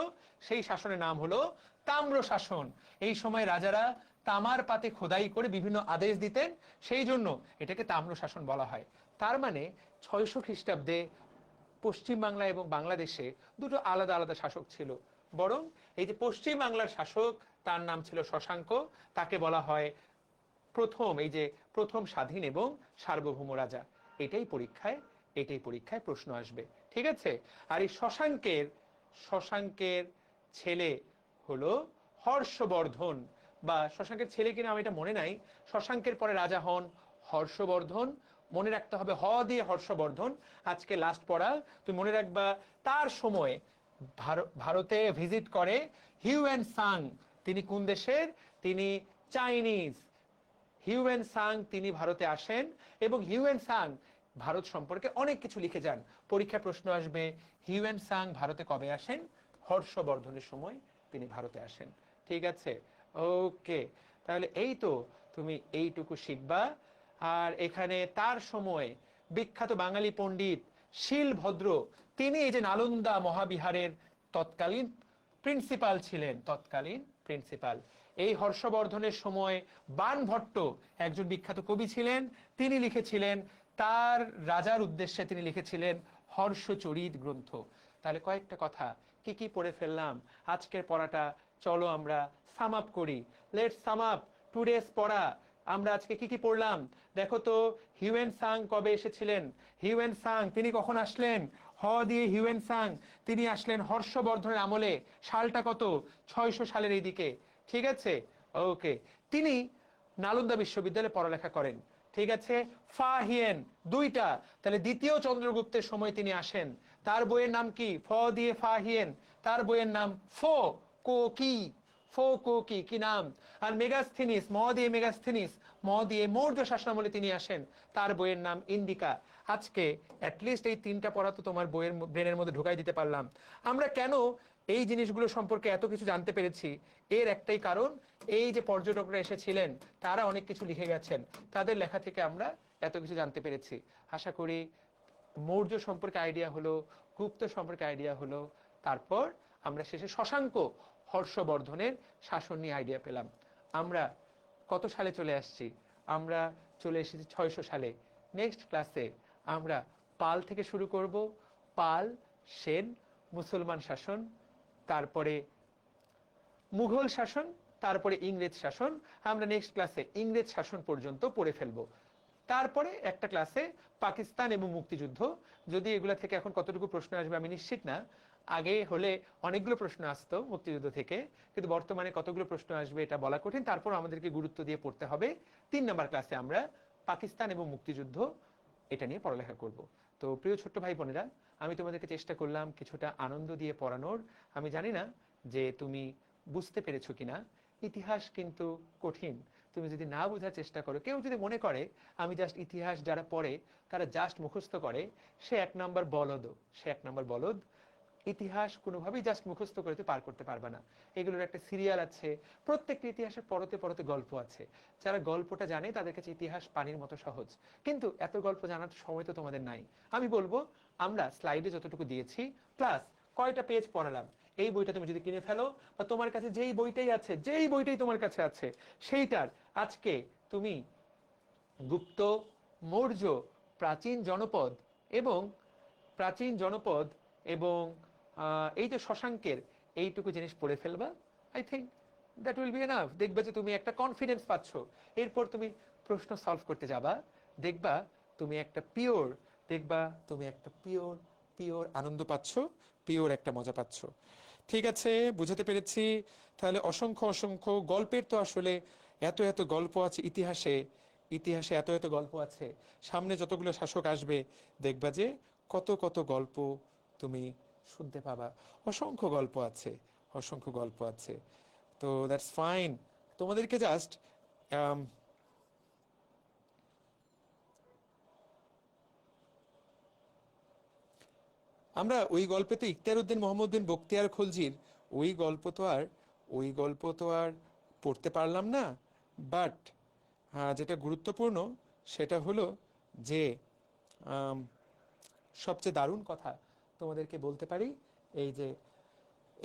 Speaker 2: সেই শাসনের নাম হলো তাম্র শাসন। এই সময় রাজারা তামার পাতে খোদাই করে বিভিন্ন আদেশ দিতেন, সেই জন্য এটাকে তাম্র শাসন বলা হয়। তার মানে 600 খ্রিস্টাব্দে পশ্চিম বাংলা এবং বাংলাদেশে দুটো আলাদা আলাদা শাসক ছিল। বরং এই যে পশ্চিম বাংলার শাসক, তার নাম ছিল শশাঙ্ক, তাকে বলা হয় প্রথম স্বাধীন এবং সার্বভৌম রাজা। এটাই পরীক্ষায় প্রশ্ন আসবে, ঠিক আছে? আর এই শশাঙ্কের ছেলে হলো হর্ষবর্ধন, বা শশাঙ্কের ছেলে কিনা আমি এটা মনে নাই। শশাঙ্কের পরে রাজা হন হর্ষবর্ধন। মনে রাখতে হবে হ দিয়ে হর্ষবর্ধন। আজকে লাস্ট পড়া তুমি মনে রাখবা, তার সময় ভারতে ভিজিট করে হিউয়েন সাং। তিনি কোন দেশের? তিনি চাইনিজ। হিউয়েন সাং তিনি ভারতে আসেন এবং হিউয়েন সাং ভারত সম্পর্কে অনেক কিছু লিখে যান। পরীক্ষায় প্রশ্ন আসবে হিউয়েন সাং ভারতে কবে আসেন? হর্ষবর্ধনের সময় তিনি ভারতে আসেন, ঠিক আছে? ওকে, তাহলে এই তো তুমি এইটুকু শিখবা। আর এখানে তার সময় বিখ্যাত বাঙালি পণ্ডিত শীলভদ্র, তিনি এই যে নালন্দা মহাবিহারের তৎকালীন প্রিন্সিপাল ছিলেন, তৎকালীন প্রিন্সিপাল। এই হর্ষবর্ধনের সময় বাণভট্ট একজন বিখ্যাত কবি ছিলেন, তিনি লিখেছিলেন তার রাজার উদ্দেশ্যে তিনি লিখেছিলেন হর্ষচরিত গ্রন্থ। তাহলে কয়েকটা কথা কি কি পড়ে ফেললাম আজকের পড়াটা, চলো আমরা সাম আপ করি। লেটস সাম আপ টুডেস পড়া। আমরা আজকে কি কি পড়লাম দেখো তো। হিউয়েন সাং কবে এসেছিলেন? হিউয়েন সাং তিনি কখন আসলেন? হ দিয়ে হিউয়েন সাং তিনি আসলেন হর্ষবর্ধনের আমলে। সালটা কত? 600 সালের এই দিকে, ঠিক আছে? ওকে, তিনি নালন্দা বিশ্ববিদ্যালয়ে পড়ালেখা করেন, ঠিক আছে? ফা হিয়েন দুইটা, তাহলে দ্বিতীয় চন্দ্রগুপ্তের সময় তিনি আসেন। তার বইয়ের নাম কি? ফ দিয়ে ফা হিয়েন, তার বইয়ের নাম ফো কো কি, ফো কো কি, কি নাম? আর মেগাস্থিনিস, ম দিয়ে মেগাস্থিনিস, ম দিয়ে মৌর্য শাসনামলে তিনি আসেন, তার বইয়ের নাম ইন্ডিকা। আজকে অ্যাটলিস্ট এই তিনটা পড়া তো তোমার বইয়ের ব্রেনের মধ্যে ঢুকাই দিতে পারলাম। আমরা কেন এই জিনিসগুলো সম্পর্কে এত কিছু জানতে পেরেছি? এর একটাই কারণ, এই যে পর্যটকরা এসেছিলেন তারা অনেক কিছু লিখে গেছেন, তাদের লেখা থেকে আমরা এত কিছু জানতে পেরেছি। আশা করি মৌর্য সম্পর্কে আইডিয়া হলো, গুপ্ত সম্পর্কে আইডিয়া হলো, তারপর আমরা শেষে শশাঙ্ক হর্ষবর্ধনের শাসন নিয়ে আইডিয়া পেলাম। আমরা কত সালে চলে আসছি? আমরা চলে এসেছি 600 সালে। নেক্সট ক্লাসে আমরা পাল থেকে শুরু করব। পাল, সেন, মুসলমান শাসন, তারপরে মুঘল শাসন, তারপরে ইংরেজ শাসন। আমরা নেক্সট ক্লাসে ইংরেজ শাসন পর্যন্ত পড়ে ফেলবো। তারপরে একটা ক্লাসে পাকিস্তান এবং মুক্তিযুদ্ধ। যদি এগুলা থেকে এখন কতটুকু প্রশ্ন আসবে আমি নিশ্চিত না। আগে হলে অনেকগুলো প্রশ্ন আসতো মুক্তিযুদ্ধ থেকে, কিন্তু বর্তমানে কতগুলো প্রশ্ন আসবে এটা বলা কঠিন। তারপর আমাদেরকে গুরুত্ব দিয়ে পড়তে হবে। 3 নম্বর ক্লাসে আমরা পাকিস্তান এবং মুক্তিযুদ্ধ এটা নিয়ে পড়ালেখা করব। তো প্রিয় ছোট্ট ভাই বোনেরা, আমি তোমাদেরকে চেষ্টা করলাম কিছুটা আনন্দ দিয়ে পড়ানোর। আমি জানি না যে তুমি বুঝতে পেরেছো কিনা। ইতিহাস কিন্তু কঠিন। তুমি যদি না বোঝার চেষ্টা করো, কেউ যদি মনে করে আমি জাস্ট ইতিহাস যারা পড়ে তারা জাস্ট মুখস্থ করে, সে 1 নম্বর বলদ। সে 1 নম্বর বলদ। ইতিহাস কোনোভাবেই জাস্ট মুখস্থ করে তুই পার করতে পারবে না। এগুলোর একটা সিরিয়াল আছে, প্রত্যেকটা ইতিহাসের পরতে পরতে গল্প আছে। যারা গল্পটা জানে তাদের কাছে ইতিহাস পানির মতো সহজ, কিন্তু এত গল্প জানার সময় তো তোমাদের নাই। আমি বলবো আমরা স্লাইডে যতটুকু দিয়েছি প্লাস কয়টা পেজ পড়ালাম, এই বইটা তুমি যদি কিনে ফেলো, বা তোমার কাছে যেই বইটাই তোমার কাছে আছে সেইটার আজকে তুমি গুপ্ত, মৌর্য, প্রাচীন জনপদ এবং প্রাচীন জনপদ, এবং এই যে শশাঙ্কের এইটুকু জিনিস পড়ে ফেলবা, I think that will be enough. দেখবে যে তুমি একটা কনফিডেন্স পাচ্ছ। এরপর তুমি প্রশ্ন সলভ করতে যাবা, দেখবা তুমি একটা পিওর, পিওর আনন্দ পাচ্ছ, পিওর একটা মজা পাচ্ছ। ঠিক আছে, বুঝাতে পেরেছি? তাহলে অসংখ্য অসংখ্য গল্পের তো আসলে এত এত গল্প আছে ইতিহাসে, এত এত গল্প আছে। সামনে যতগুলো শাসক আসবে দেখবা যে কত কত গল্প তুমি শুনতে পাবা। অসংখ্য গল্প আছে, অসংখ্য গল্প আছে। তো দ্যাটস ফাইন। তোমাদেরকে জাস্ট আমরা ওই গল্পে তো ইখতিয়ার উদ্দিন মোহাম্মদ বিন বখতিয়ার খলজির ওই গল্প তো আর পড়তে পারলাম না। বাট যেটা গুরুত্বপূর্ণ সেটা হলো যে আম, সবচেয়ে দারুণ কথা তোমাদেরকে বলতে পারি, এই যে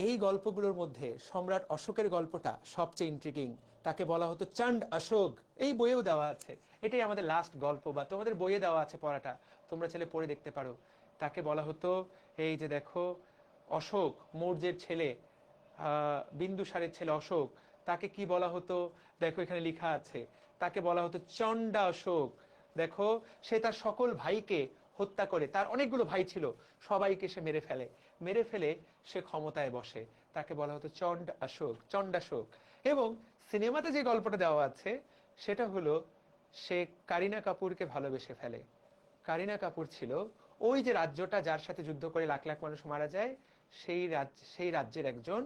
Speaker 2: এই গল্পগুলোর মধ্যে সম্রাট অশোকের গল্পটা সবচেয়ে ইন্ট্রিগিং। তাকে বলা হতো চন্ড অশোক, এই বইয়েও দেওয়া আছে। এটাই আমাদের লাস্ট গল্প, বা তোমাদের বইয়ে দেওয়া আছে পড়াটা, তোমরা ছেলে পড়ে দেখতে পারো। তাকে বলা হতো, এই যে দেখো, অশোক মৌর্যের ছেলে, বিন্দুসারের ছেলে অশোক, তাকে কি বলা হতো? দেখো এখানে লেখা আছে, তাকে বলা হতো চণ্ডা অশোক। দেখো, সে তার সকল ভাইকে হত্যা করে, তার অনেকগুলো ভাই ছিল, সবাইকে সে মেরে ফেলে সে ক্ষমতায় বসে। তাকে বলা হতো চণ্ডাশোক। এবং সিনেমাতে যে গল্পটা দেওয়া আছে সেটা হলো, সে কারিনা কাপুরকে ভালোবেসে ফেলে। কারিনা কাপুর ছিল ওই যে রাজ্যটা যার সাথে যুদ্ধ করে লাখ লাখ মানুষ মারা যায়, সেই রাজ্যের একজন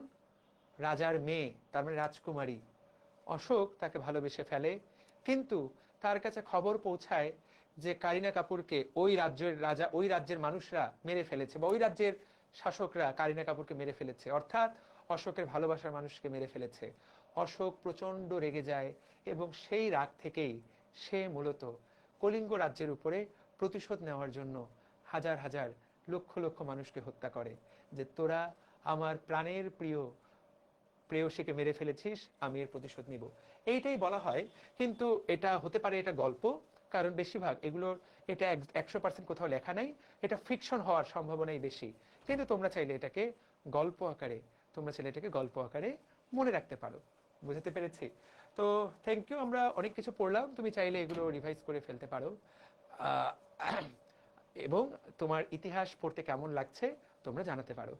Speaker 2: রাজার মেয়ে, তার মানে রাজকুমারী। অশোক তাকে ভালোবেসে ফেলে, কিন্তু তার কাছে খবর পৌঁছায় যে কারিনা কাপুরকে ওই রাজ্যের রাজা, ওই রাজ্যের মানুষরা মেরে ফেলেছে, বা ওই রাজ্যের শাসকরা কারিনা কাপুরকে মেরে ফেলেছে, অর্থাৎ অশোকের ভালোবাসার মানুষকে মেরে ফেলেছে। অশোক প্রচন্ড রেগে যায়, এবং সেই রাগ থেকেই সে মূলত কলিঙ্গ রাজ্যের উপরে প্রতিশোধ নেওয়ার জন্য হাজার হাজার লক্ষ লক্ষ মানুষকে হত্যা করে, যে তোরা আমার প্রাণের প্রেয়সীকে মেরে ফেলেছিস, আমি এর প্রতিশোধ নিব। এইটাই বলা হয়। কিন্তু এটা হতে পারে এটা গল্প, কারণ বেশিরভাগ এগুলোর, এটা 100% কোথাও লেখা নাই, এটা ফিকশন হওয়ার সম্ভাবনাই বেশি। কিন্তু তোমরা চাইলে এটাকে গল্প আকারে মনে রাখতে পারো। বুঝতে পেরেছি? তো থ্যাংক ইউ, আমরা অনেক কিছু পড়লাম, তুমি চাইলে এগুলো রিভাইজ করে ফেলতে পারো। আহ, এবং তোমার ইতিহাস পড়তে কেমন লাগছে তোমরা জানাতে পারো।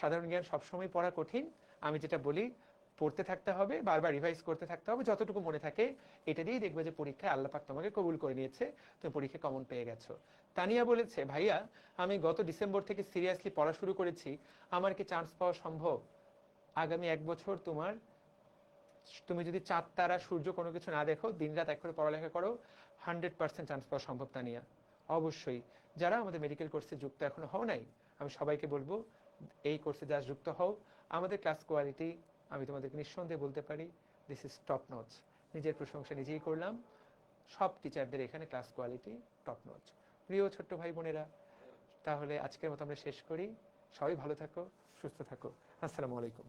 Speaker 2: সাধারণ জ্ঞান সবসময় পড়া কঠিন, আমি যেটা বলি, পড়তে থাকতে হবে, বারবার রিভাইজ করতে থাকতে হবে, যতটুকু মনে থাকে। এটা দিয়েই দেখবে যে পরীক্ষায় আল্লাহ পাক তোমাকে কবুল করে নিয়েছে, তুমি পরীক্ষায় কমন পেয়ে গেছো। তানিয়া বলেছে, ভাইয়া আমি গত ডিসেম্বর থেকে সিরিয়াসলি পড়া শুরু করেছি, আমার কি চান্স পাওয়া সম্ভব? আগামী 1 বছর তুমি যদি চাঁদ তারা সূর্য কোনো কিছু না দেখো, দিনরাত এক করে পড়ালেখা করো, 100% চান্স পাওয়া সম্ভব তানিয়া। অবশ্যই। যারা আমাদের মেডিকেল কোর্সে যুক্ত এখনো হও নাই, আমি সবাইকে বলবো এই কোর্সে যারা যুক্ত হও। আমাদের ক্লাস কোয়ালিটি আমি তোমাদেরকে নিঃসন্দেহে বলতে পারি, দিস ইজ টপ নচ। নিজের প্রশংসা নিজেই করলাম, সব টিচারদের এখানে ক্লাস কোয়ালিটি টপ নচ। প্রিয় ছোট্ট ভাই বোনেরা, তাহলে আজকের মতো আমরা শেষ করি। সবাই ভালো থাকো, সুস্থ থাকো। আসসালামু আলাইকুম।